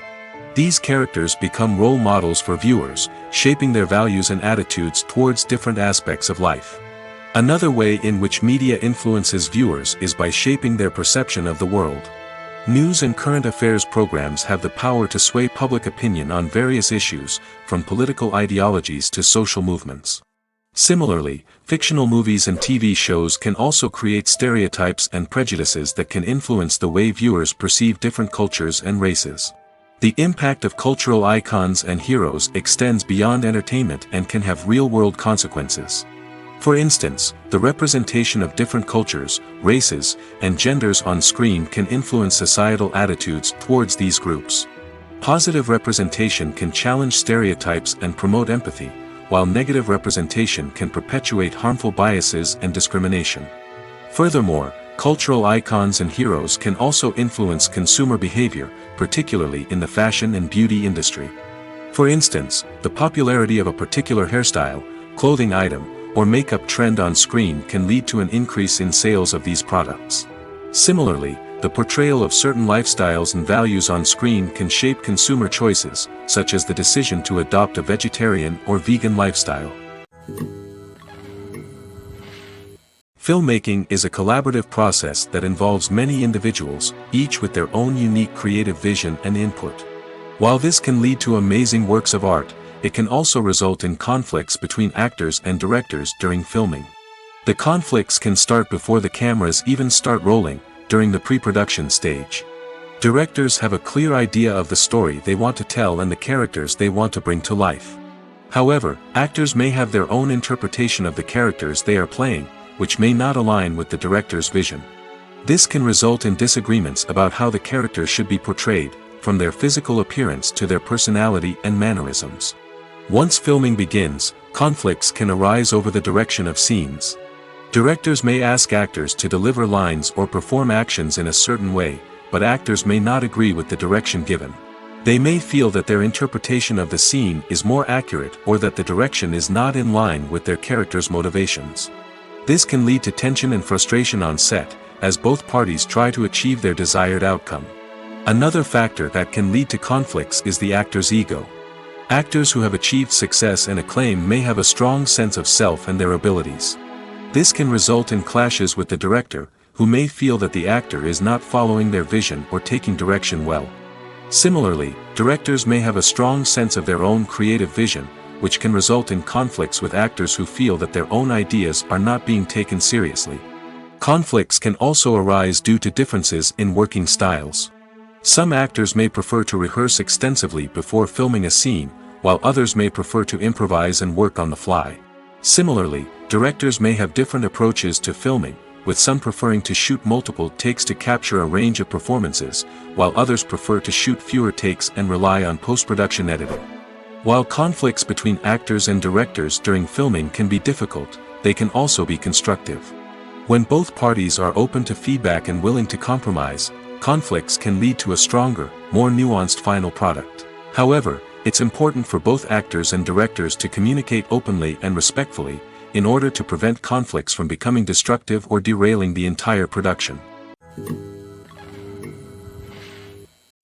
These characters become role models for viewers, shaping their values and attitudes towards different aspects of life. Another way in which media influences viewers is by shaping their perception of the world. News and current affairs programs have the power to sway public opinion on various issues, from political ideologies to social movements. Similarly, fictional movies and TV shows can also create stereotypes and prejudices that can influence the way viewers perceive different cultures and races. The impact of cultural icons and heroes extends beyond entertainment and can have real-world consequences. For instance, the representation of different cultures, races, and genders on screen can influence societal attitudes towards these groups. Positive representation can challenge stereotypes and promote empathy, while negative representation can perpetuate harmful biases and discrimination. Furthermore, cultural icons and heroes can also influence consumer behavior, particularly in the fashion and beauty industry. For instance, the popularity of a particular hairstyle, clothing item, or makeup trend on screen can lead to an increase in sales of these products. Similarly, the portrayal of certain lifestyles and values on screen can shape consumer choices, such as the decision to adopt a vegetarian or vegan lifestyle. Filmmaking is a collaborative process that involves many individuals, each with their own unique creative vision and input. While this can lead to amazing works of art, it can also result in conflicts between actors and directors during filming. The conflicts can start before the cameras even start rolling, during the pre-production stage. Directors have a clear idea of the story they want to tell and the characters they want to bring to life. However, actors may have their own interpretation of the characters they are playing, which may not align with the director's vision. This can result in disagreements about how the characters should be portrayed, from their physical appearance to their personality and mannerisms. Once filming begins, conflicts can arise over the direction of scenes. Directors may ask actors to deliver lines or perform actions in a certain way, but actors may not agree with the direction given. They may feel that their interpretation of the scene is more accurate or that the direction is not in line with their character's motivations. This can lead to tension and frustration on set, as both parties try to achieve their desired outcome. Another factor that can lead to conflicts is the actor's ego. Actors who have achieved success and acclaim may have a strong sense of self and their abilities. This can result in clashes with the director, who may feel that the actor is not following their vision or taking direction well. Similarly, directors may have a strong sense of their own creative vision, which can result in conflicts with actors who feel that their own ideas are not being taken seriously. Conflicts can also arise due to differences in working styles. Some actors may prefer to rehearse extensively before filming a scene, while others may prefer to improvise and work on the fly. Similarly, directors may have different approaches to filming, with some preferring to shoot multiple takes to capture a range of performances, while others prefer to shoot fewer takes and rely on post-production editing. While conflicts between actors and directors during filming can be difficult, they can also be constructive. When both parties are open to feedback and willing to compromise, conflicts can lead to a stronger, more nuanced final product. However, it's important for both actors and directors to communicate openly and respectfully, in order to prevent conflicts from becoming destructive or derailing the entire production.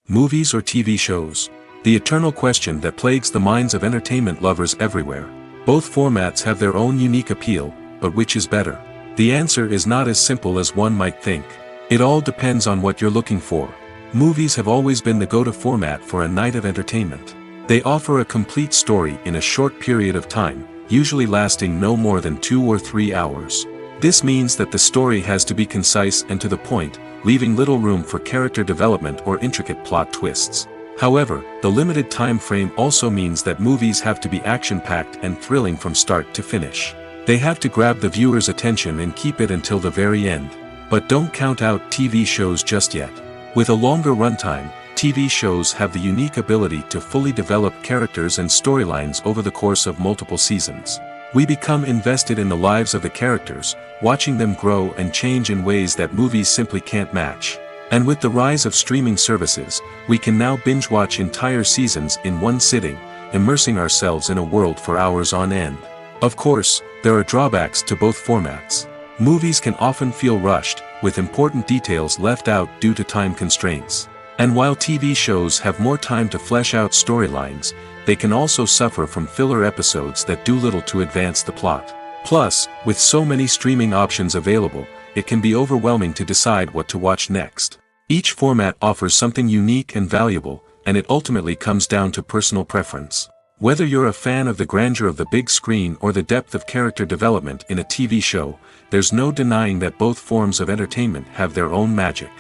Movies or TV shows? The eternal question that plagues the minds of entertainment lovers everywhere. Both formats have their own unique appeal, but which is better? The answer is not as simple as one might think. It all depends on what you're looking for. Movies have always been the go-to format for a night of entertainment. They offer a complete story in a short period of time, usually lasting no more than 2 or 3 hours. This means that the story has to be concise and to the point, leaving little room for character development or intricate plot twists. However, the limited time frame also means that movies have to be action-packed and thrilling from start to finish. They have to grab the viewer's attention and keep it until the very end. But don't count out TV shows just yet. With a longer runtime, TV shows have the unique ability to fully develop characters and storylines over the course of multiple seasons. We become invested in the lives of the characters, watching them grow and change in ways that movies simply can't match. And with the rise of streaming services, we can now binge-watch entire seasons in one sitting, immersing ourselves in a world for hours on end. Of course, there are drawbacks to both formats. Movies can often feel rushed, with important details left out due to time constraints. And while TV shows have more time to flesh out storylines, they can also suffer from filler episodes that do little to advance the plot. Plus, with so many streaming options available, it can be overwhelming to decide what to watch next. Each format offers something unique and valuable, and it ultimately comes down to personal preference. Whether you're a fan of the grandeur of the big screen or the depth of character development in a TV show, there's no denying that both forms of entertainment have their own magic.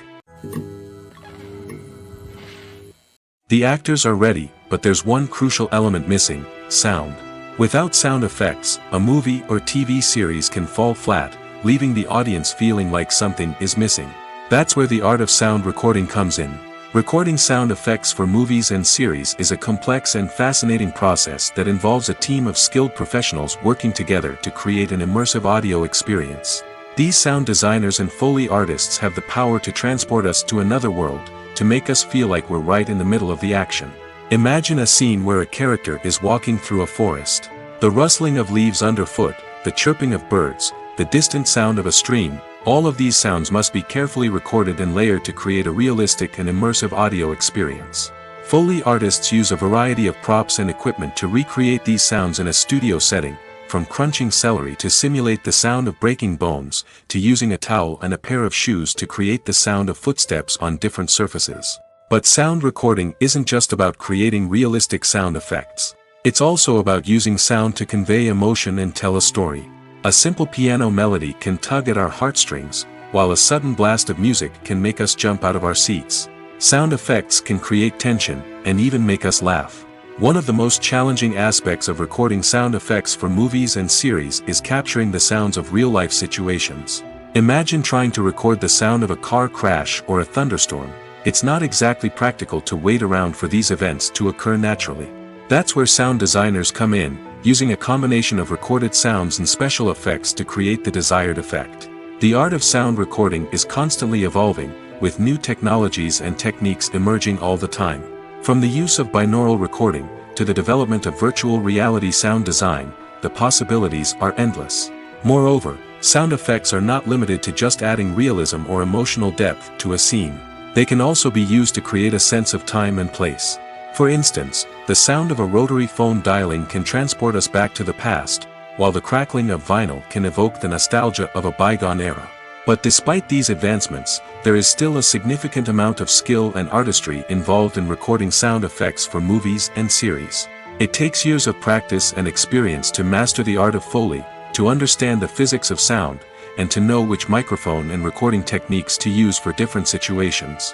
The actors are ready, but there's one crucial element missing: sound. Without sound effects, a movie or TV series can fall flat, leaving the audience feeling like something is missing. That's where the art of sound recording comes in. Recording sound effects for movies and series is a complex and fascinating process that involves a team of skilled professionals working together to create an immersive audio experience. These sound designers and Foley artists have the power to transport us to another world, to make us feel like we're right in the middle of the action. Imagine a scene where a character is walking through a forest. The rustling of leaves underfoot, the chirping of birds, the distant sound of a stream, all of these sounds must be carefully recorded and layered to create a realistic and immersive audio experience. Foley artists use a variety of props and equipment to recreate these sounds in a studio setting, from crunching celery to simulate the sound of breaking bones, to using a towel and a pair of shoes to create the sound of footsteps on different surfaces. But sound recording isn't just about creating realistic sound effects. It's also about using sound to convey emotion and tell a story. A simple piano melody can tug at our heartstrings, while a sudden blast of music can make us jump out of our seats. Sound effects can create tension, and even make us laugh. One of the most challenging aspects of recording sound effects for movies and series is capturing the sounds of real-life situations. Imagine trying to record the sound of a car crash or a thunderstorm. It's not exactly practical to wait around for these events to occur naturally. That's where sound designers come in, using a combination of recorded sounds and special effects to create the desired effect. The art of sound recording is constantly evolving, with new technologies and techniques emerging all the time. From the use of binaural recording, to the development of virtual reality sound design, the possibilities are endless. Moreover, sound effects are not limited to just adding realism or emotional depth to a scene. They can also be used to create a sense of time and place. For instance, the sound of a rotary phone dialing can transport us back to the past, while the crackling of vinyl can evoke the nostalgia of a bygone era. But despite these advancements, there is still a significant amount of skill and artistry involved in recording sound effects for movies and series. It takes years of practice and experience to master the art of Foley, to understand the physics of sound, and to know which microphone and recording techniques to use for different situations.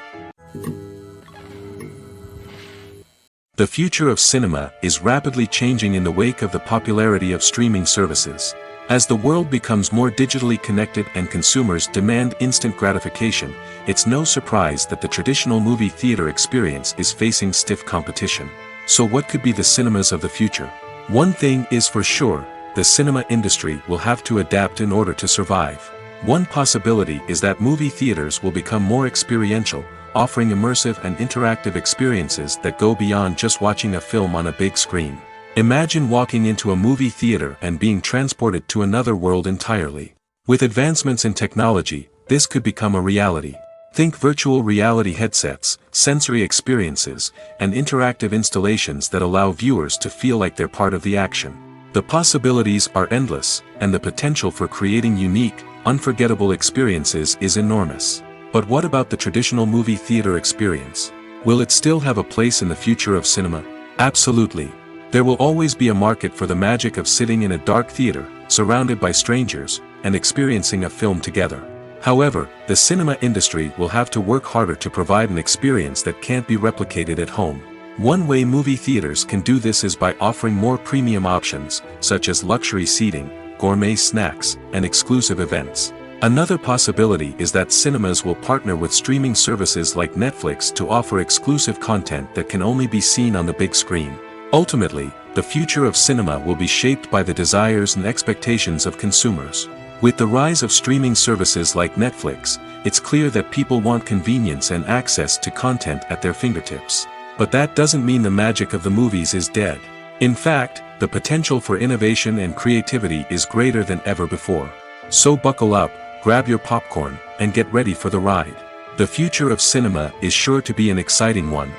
The future of cinema is rapidly changing in the wake of the popularity of streaming services. As the world becomes more digitally connected and consumers demand instant gratification, it's no surprise that the traditional movie theater experience is facing stiff competition. So what could be the cinemas of the future? One thing is for sure, the cinema industry will have to adapt in order to survive. One possibility is that movie theaters will become more experiential, offering immersive and interactive experiences that go beyond just watching a film on a big screen. Imagine walking into a movie theater and being transported to another world entirely. With advancements in technology, this could become a reality. Think virtual reality headsets, sensory experiences, and interactive installations that allow viewers to feel like they're part of the action. The possibilities are endless, and the potential for creating unique, unforgettable experiences is enormous. But what about the traditional movie theater experience? Will it still have a place in the future of cinema? Absolutely. There will always be a market for the magic of sitting in a dark theater, surrounded by strangers, and experiencing a film together. However, the cinema industry will have to work harder to provide an experience that can't be replicated at home. One way movie theaters can do this is by offering more premium options, such as luxury seating, gourmet snacks, and exclusive events. Another possibility is that cinemas will partner with streaming services like Netflix to offer exclusive content that can only be seen on the big screen. Ultimately, the future of cinema will be shaped by the desires and expectations of consumers. With the rise of streaming services like Netflix, it's clear that people want convenience and access to content at their fingertips. But that doesn't mean the magic of the movies is dead. In fact, the potential for innovation and creativity is greater than ever before. So buckle up, grab your popcorn, and get ready for the ride. The future of cinema is sure to be an exciting one.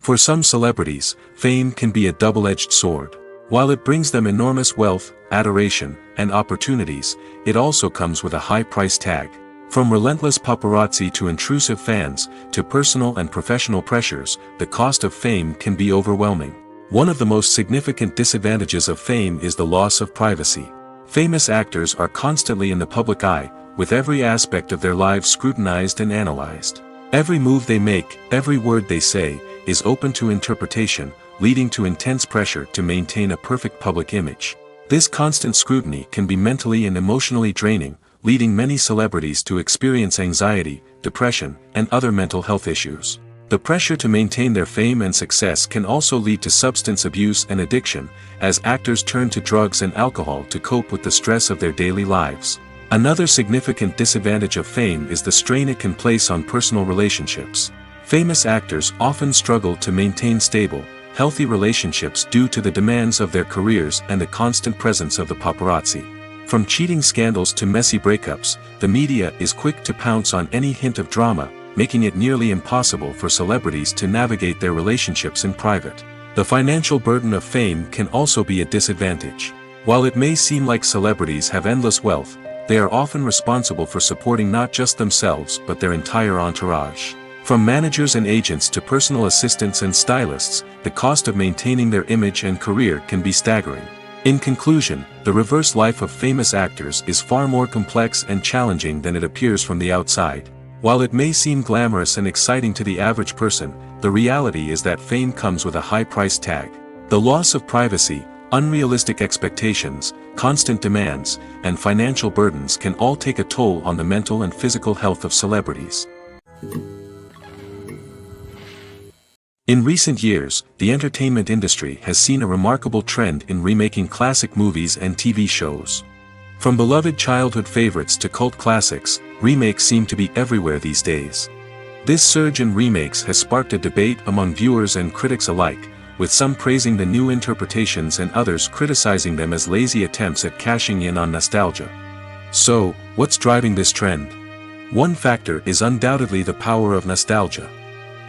For some celebrities, fame can be a double-edged sword. While it brings them enormous wealth, adoration, and opportunities, it also comes with a high price tag. From relentless paparazzi to intrusive fans, to personal and professional pressures, the cost of fame can be overwhelming. One of the most significant disadvantages of fame is the loss of privacy. Famous actors are constantly in the public eye, with every aspect of their lives scrutinized and analyzed. Every move they make, every word they say, is open to interpretation, leading to intense pressure to maintain a perfect public image. This constant scrutiny can be mentally and emotionally draining, leading many celebrities to experience anxiety, depression, and other mental health issues. The pressure to maintain their fame and success can also lead to substance abuse and addiction, as actors turn to drugs and alcohol to cope with the stress of their daily lives. Another significant disadvantage of fame is the strain it can place on personal relationships. Famous actors often struggle to maintain stable, healthy relationships due to the demands of their careers and the constant presence of the paparazzi. From cheating scandals to messy breakups, the media is quick to pounce on any hint of drama, making it nearly impossible for celebrities to navigate their relationships in private. The financial burden of fame can also be a disadvantage. While it may seem like celebrities have endless wealth, they are often responsible for supporting not just themselves but their entire entourage. From managers and agents to personal assistants and stylists, the cost of maintaining their image and career can be staggering. In conclusion, the reverse life of famous actors is far more complex and challenging than it appears from the outside. While it may seem glamorous and exciting to the average person, the reality is that fame comes with a high price tag. The loss of privacy, unrealistic expectations, constant demands, and financial burdens can all take a toll on the mental and physical health of celebrities. In recent years, the entertainment industry has seen a remarkable trend in remaking classic movies and TV shows. From beloved childhood favorites to cult classics, remakes seem to be everywhere these days. This surge in remakes has sparked a debate among viewers and critics alike, with some praising the new interpretations and others criticizing them as lazy attempts at cashing in on nostalgia. So, what's driving this trend? One factor is undoubtedly the power of nostalgia.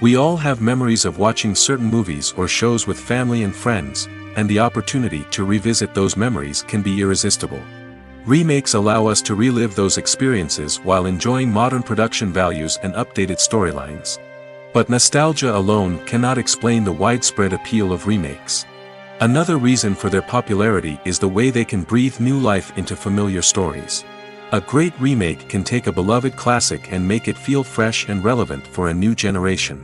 We all have memories of watching certain movies or shows with family and friends, and the opportunity to revisit those memories can be irresistible. Remakes allow us to relive those experiences while enjoying modern production values and updated storylines. But nostalgia alone cannot explain the widespread appeal of remakes. Another reason for their popularity is the way they can breathe new life into familiar stories. A great remake can take a beloved classic and make it feel fresh and relevant for a new generation.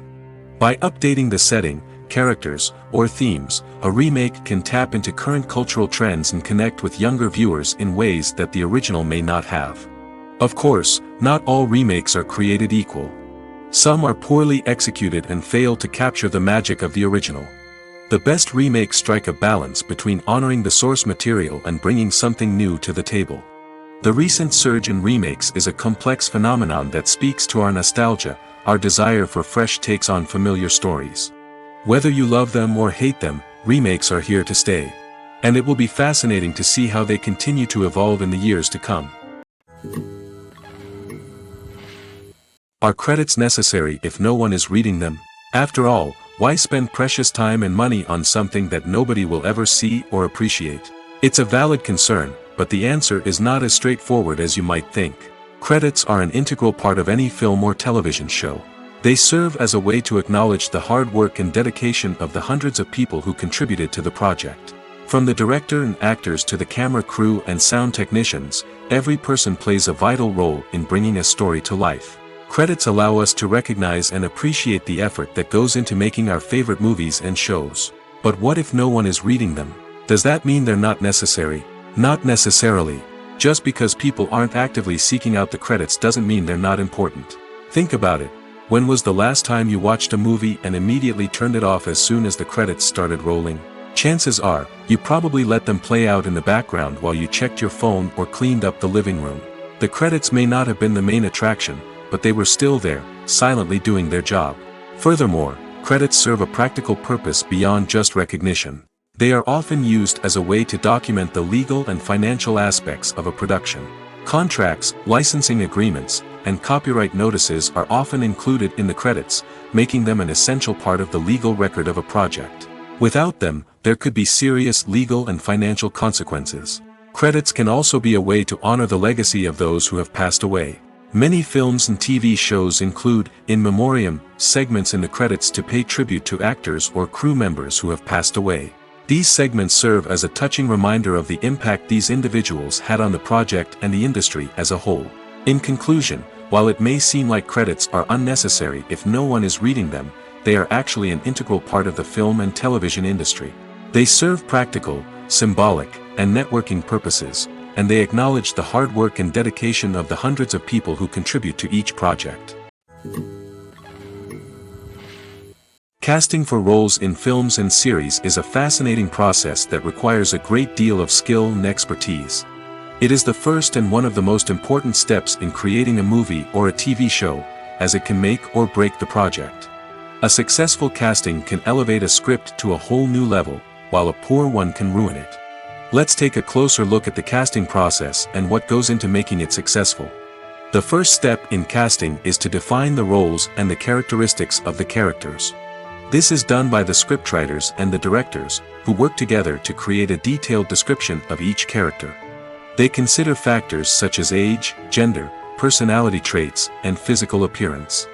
By updating the setting, characters, or themes, a remake can tap into current cultural trends and connect with younger viewers in ways that the original may not have. Of course, not all remakes are created equal. Some are poorly executed and fail to capture the magic of the original. The best remakes strike a balance between honoring the source material and bringing something new to the table. The recent surge in remakes is a complex phenomenon that speaks to our nostalgia, our desire for fresh takes on familiar stories. Whether you love them or hate them, remakes are here to stay. And it will be fascinating to see how they continue to evolve in the years to come. Are credits necessary if no one is reading them? After all, why spend precious time and money on something that nobody will ever see or appreciate? It's a valid concern, but the answer is not as straightforward as you might think. Credits are an integral part of any film or television show. They serve as a way to acknowledge the hard work and dedication of the hundreds of people who contributed to the project. From the director and actors to the camera crew and sound technicians, every person plays a vital role in bringing a story to life. Credits allow us to recognize and appreciate the effort that goes into making our favorite movies and shows. But what if no one is reading them? Does that mean they're not necessary? Not necessarily. Just because people aren't actively seeking out the credits doesn't mean they're not important. Think about it. When was the last time you watched a movie and immediately turned it off as soon as the credits started rolling? Chances are, you probably let them play out in the background while you checked your phone or cleaned up the living room. The credits may not have been the main attraction, but they were still there, silently doing their job. Furthermore, credits serve a practical purpose beyond just recognition. They are often used as a way to document the legal and financial aspects of a production. Contracts, licensing agreements, and copyright notices are often included in the credits, making them an essential part of the legal record of a project. Without them, there could be serious legal and financial consequences. Credits can also be a way to honor the legacy of those who have passed away. Many films and TV shows include, in memoriam, segments in the credits to pay tribute to actors or crew members who have passed away. These segments serve as a touching reminder of the impact these individuals had on the project and the industry as a whole. In conclusion, while it may seem like credits are unnecessary if no one is reading them, they are actually an integral part of the film and television industry. They serve practical, symbolic, and networking purposes, and they acknowledge the hard work and dedication of the hundreds of people who contribute to each project. Casting for roles in films and series is a fascinating process that requires a great deal of skill and expertise. It is the first and one of the most important steps in creating a movie or a TV show, as it can make or break the project. A successful casting can elevate a script to a whole new level, while a poor one can ruin it. Let's take a closer look at the casting process and what goes into making it successful. The first step in casting is to define the roles and the characteristics of the characters. This is done by the scriptwriters and the directors, who work together to create a detailed description of each character. They consider factors such as age, gender, personality traits, and physical appearance.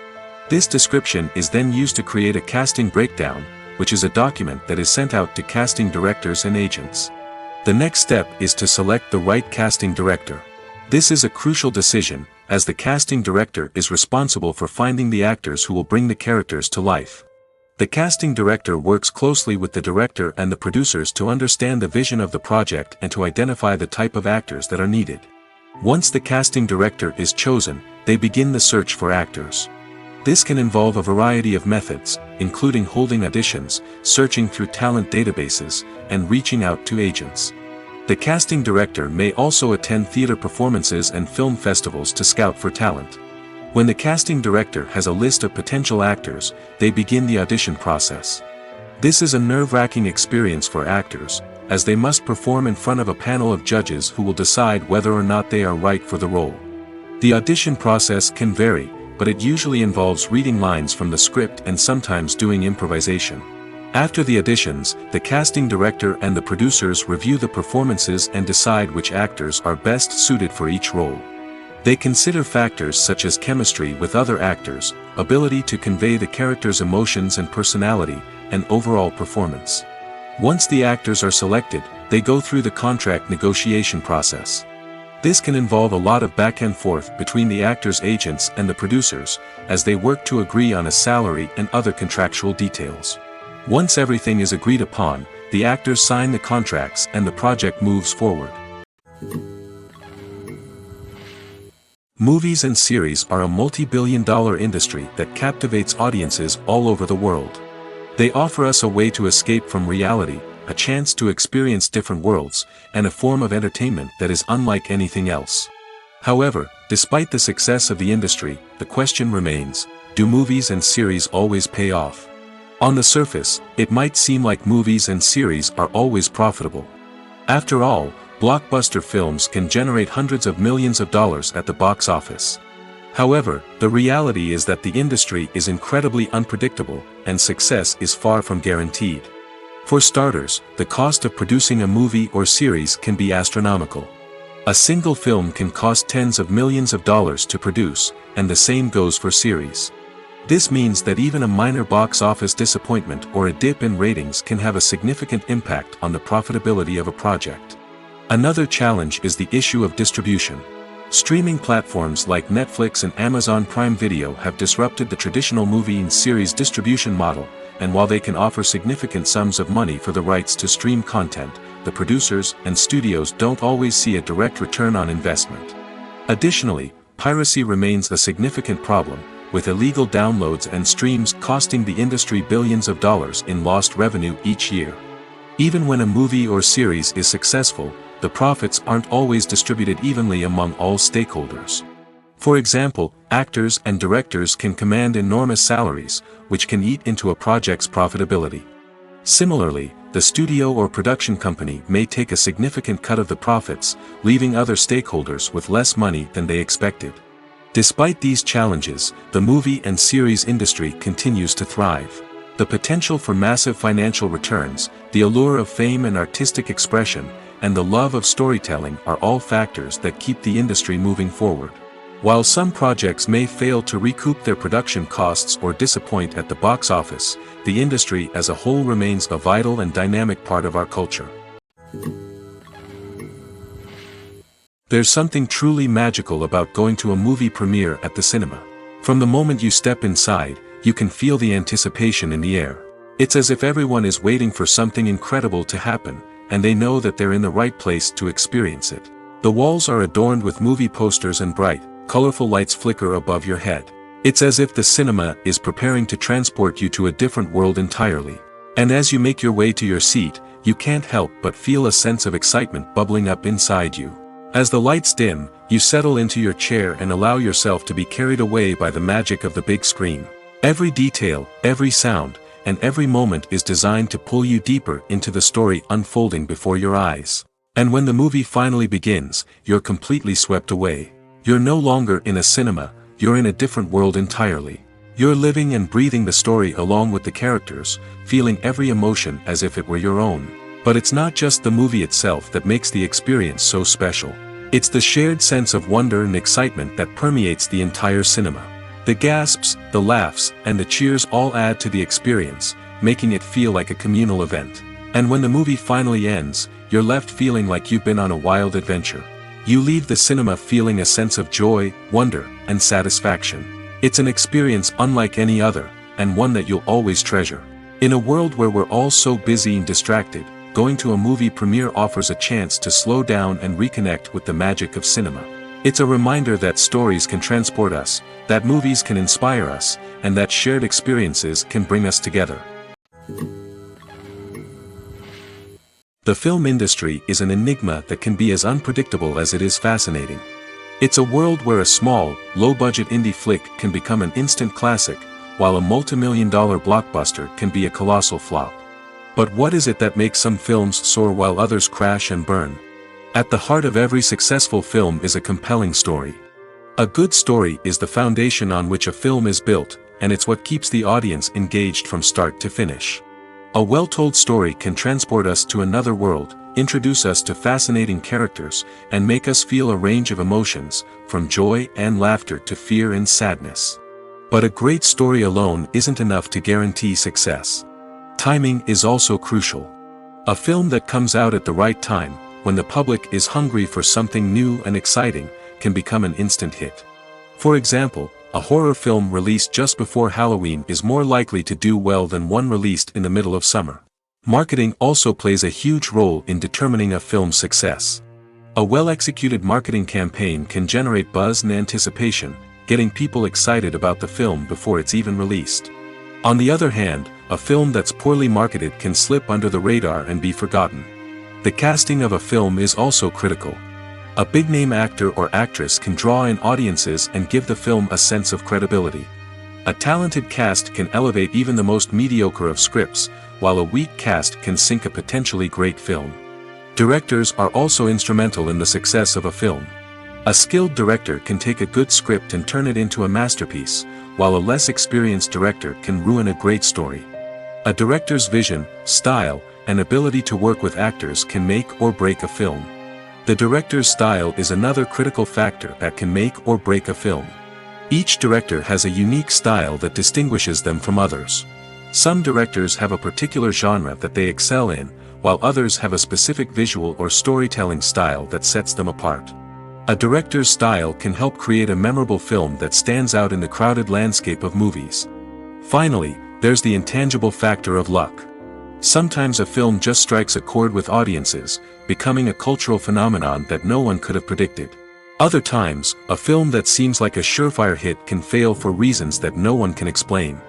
This description is then used to create a casting breakdown, which is a document that is sent out to casting directors and agents. The next step is to select the right casting director. This is a crucial decision, as the casting director is responsible for finding the actors who will bring the characters to life. The casting director works closely with the director and the producers to understand the vision of the project and to identify the type of actors that are needed. Once the casting director is chosen, they begin the search for actors. This can involve a variety of methods, including holding auditions, searching through talent databases, and reaching out to agents. The casting director may also attend theater performances and film festivals to scout for talent. When the casting director has a list of potential actors, they begin the audition process. This is a nerve-wracking experience for actors, as they must perform in front of a panel of judges who will decide whether or not they are right for the role. The audition process can vary, but it usually involves reading lines from the script and sometimes doing improvisation. After the auditions, the casting director and the producers review the performances and decide which actors are best suited for each role. They consider factors such as chemistry with other actors, ability to convey the character's emotions and personality, and overall performance. Once the actors are selected, they go through the contract negotiation process. This can involve a lot of back and forth between the actors' agents and the producers, as they work to agree on a salary and other contractual details. Once everything is agreed upon, the actors sign the contracts and the project moves forward. Movies and series are a multi-billion-dollar industry that captivates audiences all over the world. They offer us a way to escape from reality, a chance to experience different worlds, and a form of entertainment that is unlike anything else. However, despite the success of the industry, the question remains, do movies and series always pay off? On the surface, it might seem like movies and series are always profitable. After all, blockbuster films can generate hundreds of millions of dollars at the box office. However, the reality is that the industry is incredibly unpredictable, and success is far from guaranteed. For starters, the cost of producing a movie or series can be astronomical. A single film can cost tens of millions of dollars to produce, and the same goes for series. This means that even a minor box office disappointment or a dip in ratings can have a significant impact on the profitability of a project. Another challenge is the issue of distribution. Streaming platforms like Netflix and Amazon Prime Video have disrupted the traditional movie and series distribution model, and while they can offer significant sums of money for the rights to stream content, the producers and studios don't always see a direct return on investment. Additionally, piracy remains a significant problem, with illegal downloads and streams costing the industry billions of dollars in lost revenue each year. Even when a movie or series is successful, the profits aren't always distributed evenly among all stakeholders. For example, actors and directors can command enormous salaries, which can eat into a project's profitability. Similarly, the studio or production company may take a significant cut of the profits, leaving other stakeholders with less money than they expected. Despite these challenges, the movie and series industry continues to thrive. The potential for massive financial returns, the allure of fame and artistic expression, and the love of storytelling are all factors that keep the industry moving forward. While some projects may fail to recoup their production costs or disappoint at the box office, the industry as a whole remains a vital and dynamic part of our culture. There's something truly magical about going to a movie premiere at the cinema. From the moment you step inside, you can feel the anticipation in the air. It's as if everyone is waiting for something incredible to happen, and they know that they're in the right place to experience it. The walls are adorned with movie posters and bright, colorful lights flicker above your head. It's as if the cinema is preparing to transport you to a different world entirely. And as you make your way to your seat, you can't help but feel a sense of excitement bubbling up inside you. As the lights dim, you settle into your chair and allow yourself to be carried away by the magic of the big screen. Every detail, every sound, and every moment is designed to pull you deeper into the story unfolding before your eyes. And when the movie finally begins, you're completely swept away. You're no longer in a cinema, you're in a different world entirely. You're living and breathing the story along with the characters, feeling every emotion as if it were your own. But it's not just the movie itself that makes the experience so special. It's the shared sense of wonder and excitement that permeates the entire cinema. The gasps, the laughs, and the cheers all add to the experience, making it feel like a communal event. And when the movie finally ends, you're left feeling like you've been on a wild adventure. You leave the cinema feeling a sense of joy, wonder, and satisfaction. It's an experience unlike any other, and one that you'll always treasure. In a world where we're all so busy and distracted, going to a movie premiere offers a chance to slow down and reconnect with the magic of cinema. It's a reminder that stories can transport us, that movies can inspire us, and that shared experiences can bring us together. The film industry is an enigma that can be as unpredictable as it is fascinating. It's a world where a small, low-budget indie flick can become an instant classic, while a multi-million-dollar blockbuster can be a colossal flop. But what is it that makes some films soar while others crash and burn? At the heart of every successful film is a compelling story. A good story is the foundation on which a film is built, and it's what keeps the audience engaged from start to finish. A well-told story can transport us to another world, introduce us to fascinating characters, and make us feel a range of emotions, from joy and laughter to fear and sadness. But a great story alone isn't enough to guarantee success. Timing is also crucial. A film that comes out at the right time, when the public is hungry for something new and exciting, can become an instant hit. For example, a horror film released just before Halloween is more likely to do well than one released in the middle of summer. Marketing also plays a huge role in determining a film's success. A well-executed marketing campaign can generate buzz and anticipation, getting people excited about the film before it's even released. On the other hand, a film that's poorly marketed can slip under the radar and be forgotten. The casting of a film is also critical. A big-name actor or actress can draw in audiences and give the film a sense of credibility. A talented cast can elevate even the most mediocre of scripts, while a weak cast can sink a potentially great film. Directors are also instrumental in the success of a film. A skilled director can take a good script and turn it into a masterpiece, while a less experienced director can ruin a great story. A director's vision, style, and ability to work with actors can make or break a film. The director's style is another critical factor that can make or break a film. Each director has a unique style that distinguishes them from others. Some directors have a particular genre that they excel in, while others have a specific visual or storytelling style that sets them apart. A director's style can help create a memorable film that stands out in the crowded landscape of movies. Finally, there's the intangible factor of luck. Sometimes a film just strikes a chord with audiences, becoming a cultural phenomenon that no one could have predicted. Other times, a film that seems like a surefire hit can fail for reasons that no one can explain.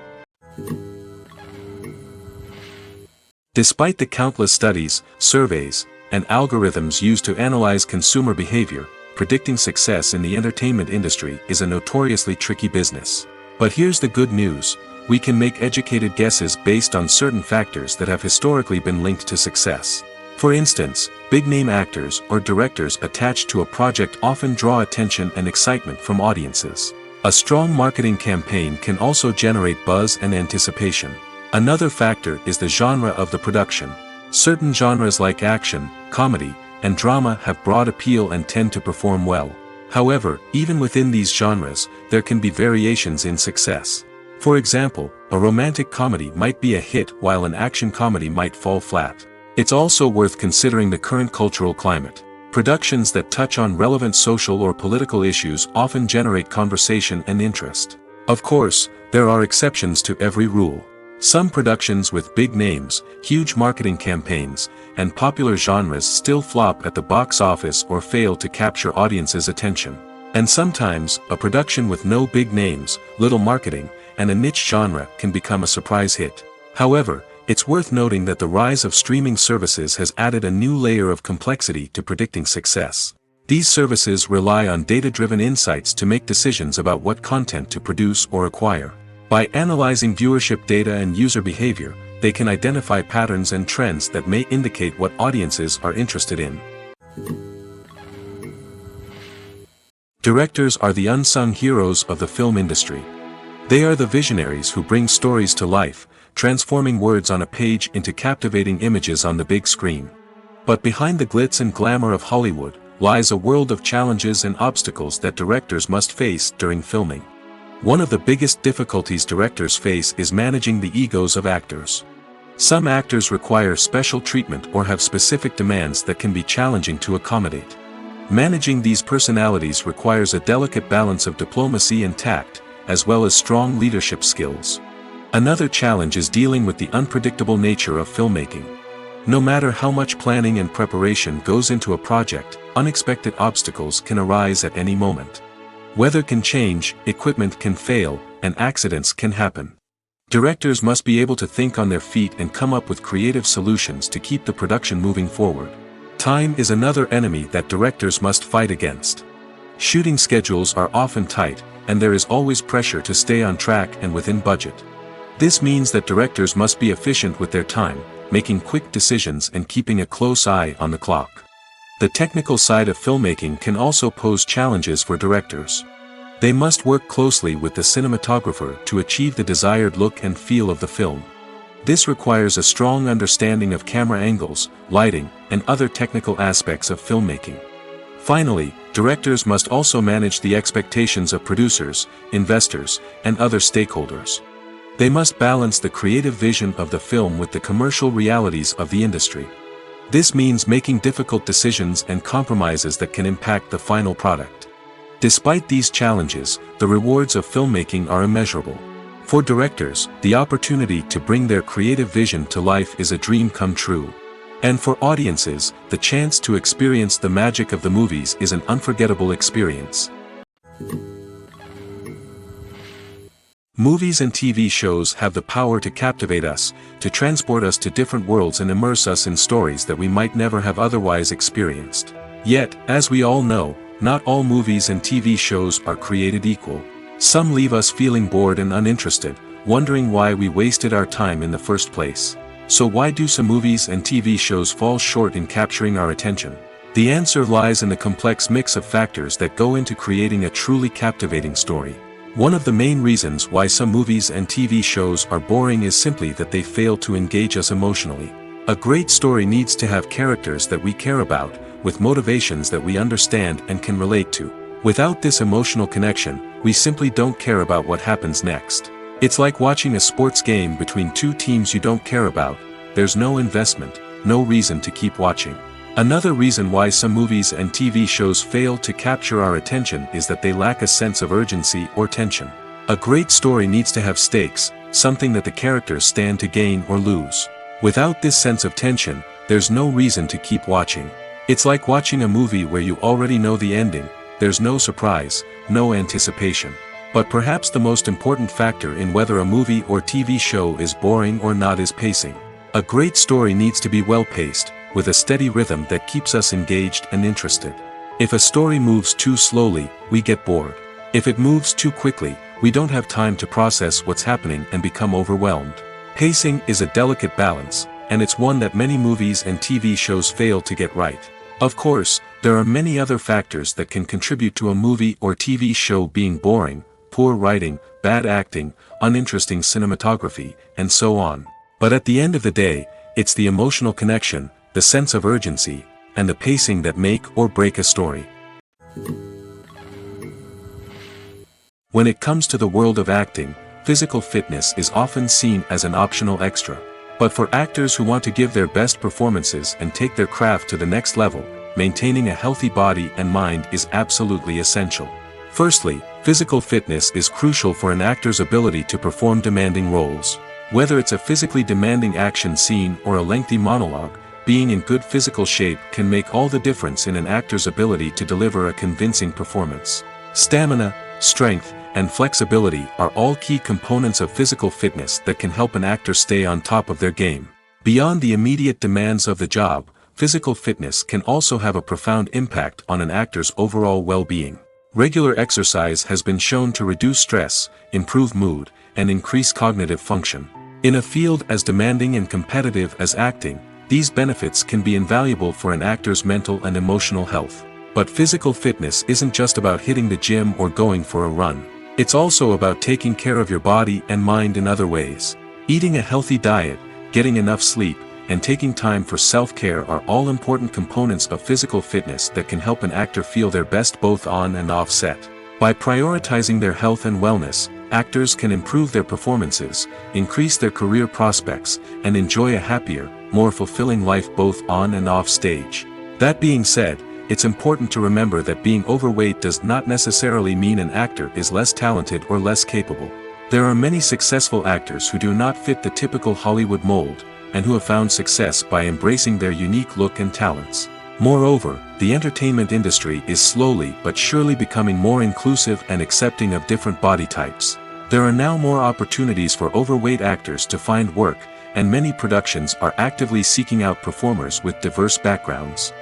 Despite the countless studies, surveys, and algorithms used to analyze consumer behavior, predicting success in the entertainment industry is a notoriously tricky business. But here's the good news: we can make educated guesses based on certain factors that have historically been linked to success. For instance, big-name actors or directors attached to a project often draw attention and excitement from audiences. A strong marketing campaign can also generate buzz and anticipation. Another factor is the genre of the production. Certain genres like action, comedy, and drama have broad appeal and tend to perform well. However, even within these genres, there can be variations in success. For example, a romantic comedy might be a hit while an action comedy might fall flat. It's also worth considering the current cultural climate. Productions that touch on relevant social or political issues often generate conversation and interest. Of course, there are exceptions to every rule. Some productions with big names, huge marketing campaigns, and popular genres still flop at the box office or fail to capture audiences' attention. And sometimes, a production with no big names, little marketing, and a niche genre can become a surprise hit. However, it's worth noting that the rise of streaming services has added a new layer of complexity to predicting success. These services rely on data-driven insights to make decisions about what content to produce or acquire. By analyzing viewership data and user behavior, they can identify patterns and trends that may indicate what audiences are interested in. Directors are the unsung heroes of the film industry. They are the visionaries who bring stories to life, transforming words on a page into captivating images on the big screen. But behind the glitz and glamour of Hollywood lies a world of challenges and obstacles that directors must face during filming. One of the biggest difficulties directors face is managing the egos of actors. Some actors require special treatment or have specific demands that can be challenging to accommodate. Managing these personalities requires a delicate balance of diplomacy and tact, as well as strong leadership skills. Another challenge is dealing with the unpredictable nature of filmmaking. No matter how much planning and preparation goes into a project, unexpected obstacles can arise at any moment. Weather can change, equipment can fail, and accidents can happen. Directors must be able to think on their feet and come up with creative solutions to keep the production moving forward. Time is another enemy that directors must fight against. Shooting schedules are often tight, and there is always pressure to stay on track and within budget. This means that directors must be efficient with their time, making quick decisions and keeping a close eye on the clock. The technical side of filmmaking can also pose challenges for directors. They must work closely with the cinematographer to achieve the desired look and feel of the film. This requires a strong understanding of camera angles, lighting, and other technical aspects of filmmaking. Finally, directors must also manage the expectations of producers, investors, and other stakeholders. They must balance the creative vision of the film with the commercial realities of the industry. This means making difficult decisions and compromises that can impact the final product. Despite these challenges, the rewards of filmmaking are immeasurable. For directors, the opportunity to bring their creative vision to life is a dream come true. And for audiences, the chance to experience the magic of the movies is an unforgettable experience. Movies and TV shows have the power to captivate us, to transport us to different worlds and immerse us in stories that we might never have otherwise experienced. Yet, as we all know, not all movies and TV shows are created equal. Some leave us feeling bored and uninterested, wondering why we wasted our time in the first place. So why do some movies and TV shows fall short in capturing our attention? The answer lies in the complex mix of factors that go into creating a truly captivating story. One of the main reasons why some movies and TV shows are boring is simply that they fail to engage us emotionally. A great story needs to have characters that we care about, with motivations that we understand and can relate to. Without this emotional connection, we simply don't care about what happens next. It's like watching a sports game between two teams you don't care about. There's no investment, no reason to keep watching. Another reason why some movies and TV shows fail to capture our attention is that they lack a sense of urgency or tension. A great story needs to have stakes, something that the characters stand to gain or lose. Without this sense of tension, there's no reason to keep watching. It's like watching a movie where you already know the ending. There's no surprise, no anticipation. But perhaps the most important factor in whether a movie or TV show is boring or not is pacing. A great story needs to be well-paced, with a steady rhythm that keeps us engaged and interested. If a story moves too slowly, we get bored. If it moves too quickly, we don't have time to process what's happening and become overwhelmed. Pacing is a delicate balance, and it's one that many movies and TV shows fail to get right. Of course, there are many other factors that can contribute to a movie or TV show being boring: poor writing, bad acting, uninteresting cinematography, and so on. But at the end of the day, it's the emotional connection, the sense of urgency, and the pacing that make or break a story. When it comes to the world of acting, physical fitness is often seen as an optional extra. But for actors who want to give their best performances and take their craft to the next level, maintaining a healthy body and mind is absolutely essential. Firstly, physical fitness is crucial for an actor's ability to perform demanding roles. Whether it's a physically demanding action scene or a lengthy monologue, being in good physical shape can make all the difference in an actor's ability to deliver a convincing performance. Stamina, strength, and flexibility are all key components of physical fitness that can help an actor stay on top of their game. Beyond the immediate demands of the job, physical fitness can also have a profound impact on an actor's overall well-being. Regular exercise has been shown to reduce stress, improve mood, and increase cognitive function. In a field as demanding and competitive as acting, these benefits can be invaluable for an actor's mental and emotional health. But physical fitness isn't just about hitting the gym or going for a run. It's also about taking care of your body and mind in other ways. Eating a healthy diet, getting enough sleep, and taking time for self-care are all important components of physical fitness that can help an actor feel their best both on and off set. By prioritizing their health and wellness, actors can improve their performances, increase their career prospects, and enjoy a happier, more fulfilling life both on and off stage. That being said, it's important to remember that being overweight does not necessarily mean an actor is less talented or less capable. There are many successful actors who do not fit the typical Hollywood mold, and who have found success by embracing their unique look and talents. Moreover, the entertainment industry is slowly but surely becoming more inclusive and accepting of different body types. There are now more opportunities for overweight actors to find work, and many productions are actively seeking out performers with diverse backgrounds.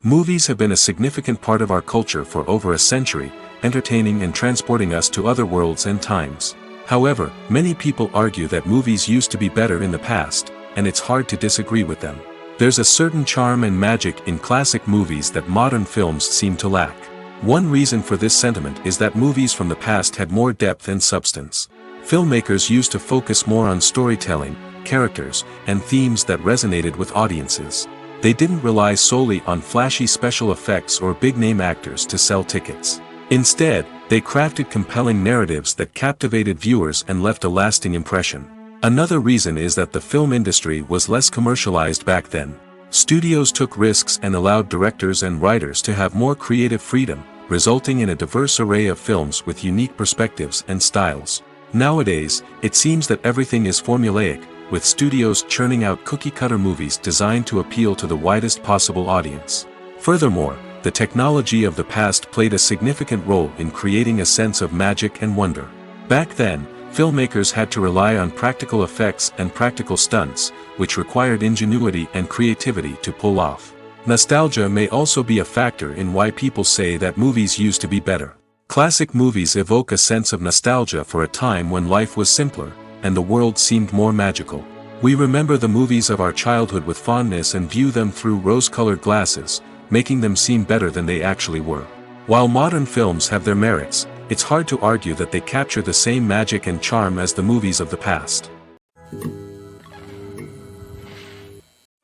Movies have been a significant part of our culture for over a century, entertaining and transporting us to other worlds and times. However, many people argue that movies used to be better in the past, and it's hard to disagree with them. There's a certain charm and magic in classic movies that modern films seem to lack. One reason for this sentiment is that movies from the past had more depth and substance. Filmmakers used to focus more on storytelling, characters, and themes that resonated with audiences. They didn't rely solely on flashy special effects or big-name actors to sell tickets. Instead, they crafted compelling narratives that captivated viewers and left a lasting impression. Another reason is that the film industry was less commercialized back then. Studios took risks and allowed directors and writers to have more creative freedom, resulting in a diverse array of films with unique perspectives and styles. Nowadays, it seems that everything is formulaic, with studios churning out cookie-cutter movies designed to appeal to the widest possible audience. Furthermore, the technology of the past played a significant role in creating a sense of magic and wonder. Back then, filmmakers had to rely on practical effects and practical stunts, which required ingenuity and creativity to pull off. Nostalgia may also be a factor in why people say that movies used to be better. Classic movies evoke a sense of nostalgia for a time when life was simpler, and the world seemed more magical. We remember the movies of our childhood with fondness and view them through rose-colored glasses, making them seem better than they actually were. While modern films have their merits, it's hard to argue that they capture the same magic and charm as the movies of the past.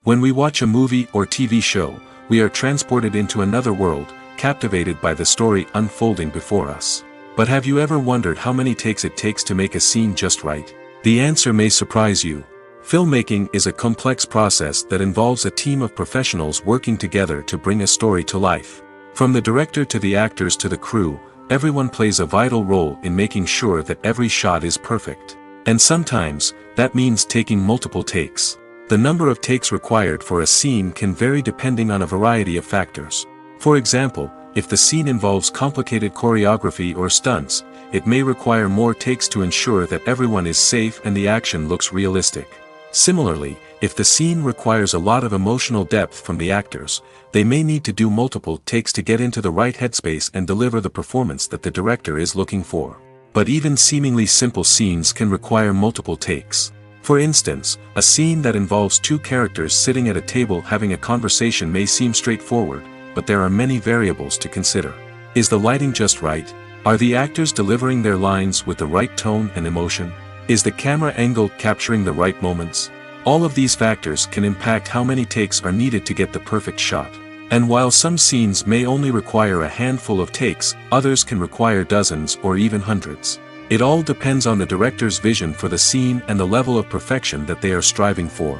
When we watch a movie or TV show, we are transported into another world, captivated by the story unfolding before us. But have you ever wondered how many takes it takes to make a scene just right? The answer may surprise you. Filmmaking is a complex process that involves a team of professionals working together to bring a story to life. From the director to the actors to the crew, everyone plays a vital role in making sure that every shot is perfect. And sometimes, that means taking multiple takes. The number of takes required for a scene can vary depending on a variety of factors. For example, if the scene involves complicated choreography or stunts, it may require more takes to ensure that everyone is safe and the action looks realistic. Similarly, if the scene requires a lot of emotional depth from the actors, they may need to do multiple takes to get into the right headspace and deliver the performance that the director is looking for. But even seemingly simple scenes can require multiple takes. For instance, a scene that involves two characters sitting at a table having a conversation may seem straightforward, but there are many variables to consider. Is the lighting just right? Are the actors delivering their lines with the right tone and emotion? Is the camera angle capturing the right moments? All of these factors can impact how many takes are needed to get the perfect shot. And while some scenes may only require a handful of takes, others can require dozens or even hundreds. It all depends on the director's vision for the scene and the level of perfection that they are striving for.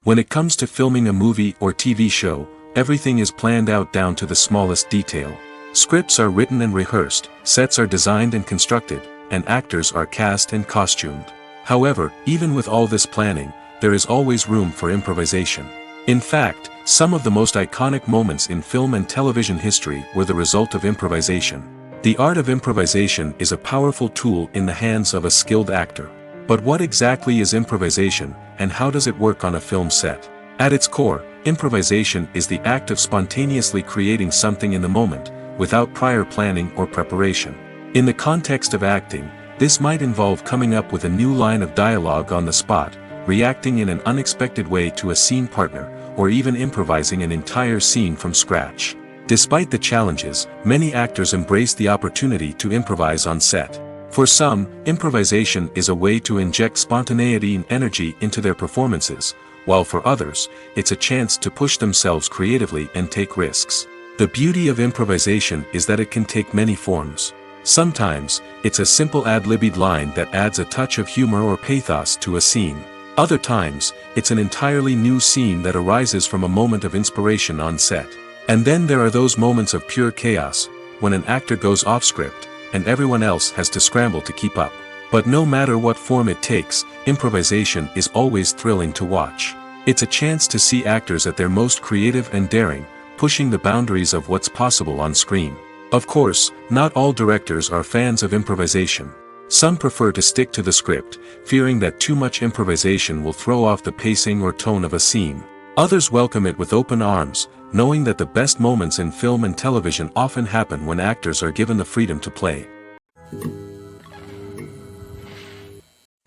When it comes to filming a movie or TV show, everything is planned out down to the smallest detail. Scripts are written and rehearsed, sets are designed and constructed, and actors are cast and costumed. However, even with all this planning, there is always room for improvisation. In fact, some of the most iconic moments in film and television history were the result of improvisation. The art of improvisation is a powerful tool in the hands of a skilled actor. But what exactly is improvisation, and how does it work on a film set? At its core, improvisation is the act of spontaneously creating something in the moment, without prior planning or preparation. In the context of acting, this might involve coming up with a new line of dialogue on the spot, reacting in an unexpected way to a scene partner, or even improvising an entire scene from scratch. Despite the challenges, many actors embrace the opportunity to improvise on set. For some, improvisation is a way to inject spontaneity and energy into their performances, while for others, it's a chance to push themselves creatively and take risks. The beauty of improvisation is that it can take many forms. Sometimes, it's a simple ad-libbed line that adds a touch of humor or pathos to a scene. Other times, it's an entirely new scene that arises from a moment of inspiration on set. And then there are those moments of pure chaos, when an actor goes off script, and everyone else has to scramble to keep up. But no matter what form it takes, improvisation is always thrilling to watch. It's a chance to see actors at their most creative and daring, pushing the boundaries of what's possible on screen. Of course, not all directors are fans of improvisation. Some prefer to stick to the script, fearing that too much improvisation will throw off the pacing or tone of a scene. Others welcome it with open arms, knowing that the best moments in film and television often happen when actors are given the freedom to play.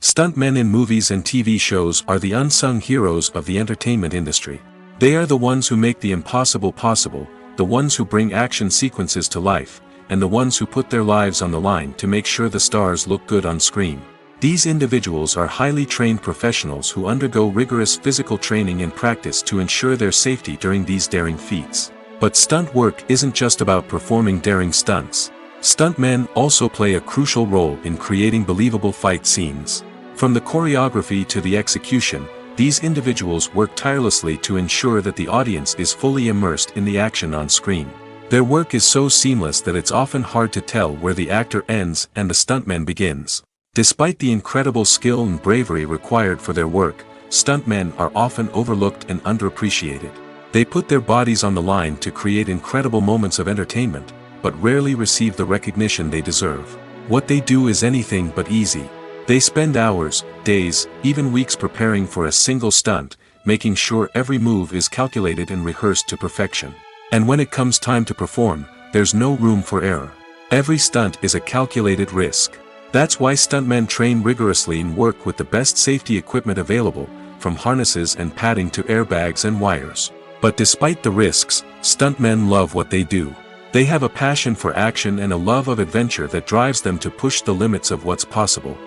Stuntmen in movies and TV shows are the unsung heroes of the entertainment industry. They are the ones who make the impossible possible, the ones who bring action sequences to life, and the ones who put their lives on the line to make sure the stars look good on screen. These individuals are highly trained professionals who undergo rigorous physical training and practice to ensure their safety during these daring feats. But stunt work isn't just about performing daring stunts. Stuntmen also play a crucial role in creating believable fight scenes. From the choreography to the execution, these individuals work tirelessly to ensure that the audience is fully immersed in the action on screen. Their work is so seamless that it's often hard to tell where the actor ends and the stuntman begins. Despite the incredible skill and bravery required for their work, stuntmen are often overlooked and underappreciated. They put their bodies on the line to create incredible moments of entertainment, but rarely receive the recognition they deserve. What they do is anything but easy. They spend hours, days, even weeks preparing for a single stunt, making sure every move is calculated and rehearsed to perfection. And when it comes time to perform, there's no room for error. Every stunt is a calculated risk. That's why stuntmen train rigorously and work with the best safety equipment available, from harnesses and padding to airbags and wires. But despite the risks, stuntmen love what they do. They have a passion for action and a love of adventure that drives them to push the limits of what's possible.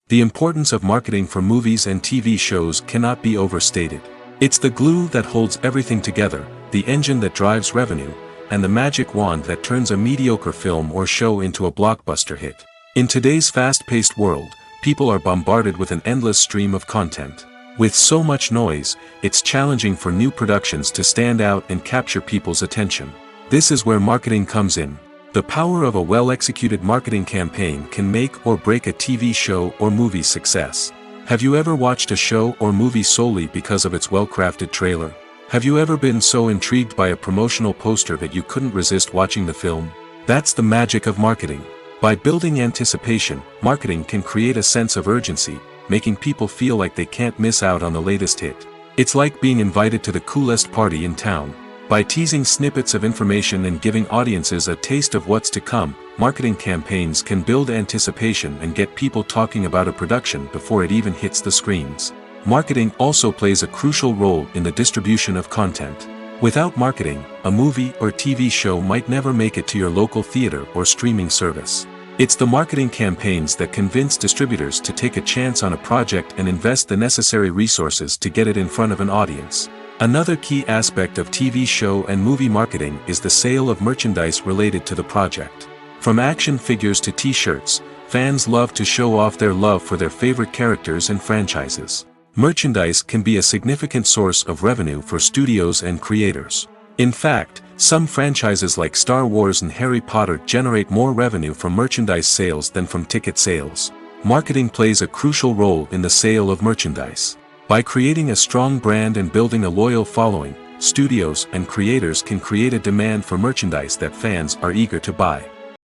The importance of marketing for movies and TV shows cannot be overstated. It's the glue that holds everything together, the engine that drives revenue, and the magic wand that turns a mediocre film or show into a blockbuster hit. In today's fast-paced world, people are bombarded with an endless stream of content. With so much noise, it's challenging for new productions to stand out and capture people's attention. This is where marketing comes in. The power of a well-executed marketing campaign can make or break a TV show or movie's success. Have you ever watched a show or movie solely because of its well-crafted trailer? Have you ever been so intrigued by a promotional poster that you couldn't resist watching the film? That's the magic of marketing. By building anticipation, marketing can create a sense of urgency, making people feel like they can't miss out on the latest hit. It's like being invited to the coolest party in town. By teasing snippets of information and giving audiences a taste of what's to come, marketing campaigns can build anticipation and get people talking about a production before it even hits the screens. Marketing also plays a crucial role in the distribution of content. Without marketing, a movie or TV show might never make it to your local theater or streaming service. It's the marketing campaigns that convince distributors to take a chance on a project and invest the necessary resources to get it in front of an audience. Another key aspect of TV show and movie marketing is the sale of merchandise related to the project. From action figures to t-shirts, fans love to show off their love for their favorite characters and franchises. Merchandise can be a significant source of revenue for studios and creators. In fact, some franchises like Star Wars and Harry Potter generate more revenue from merchandise sales than from ticket sales. Marketing plays a crucial role in the sale of merchandise. By creating a strong brand and building a loyal following, studios and creators can create a demand for merchandise that fans are eager to buy.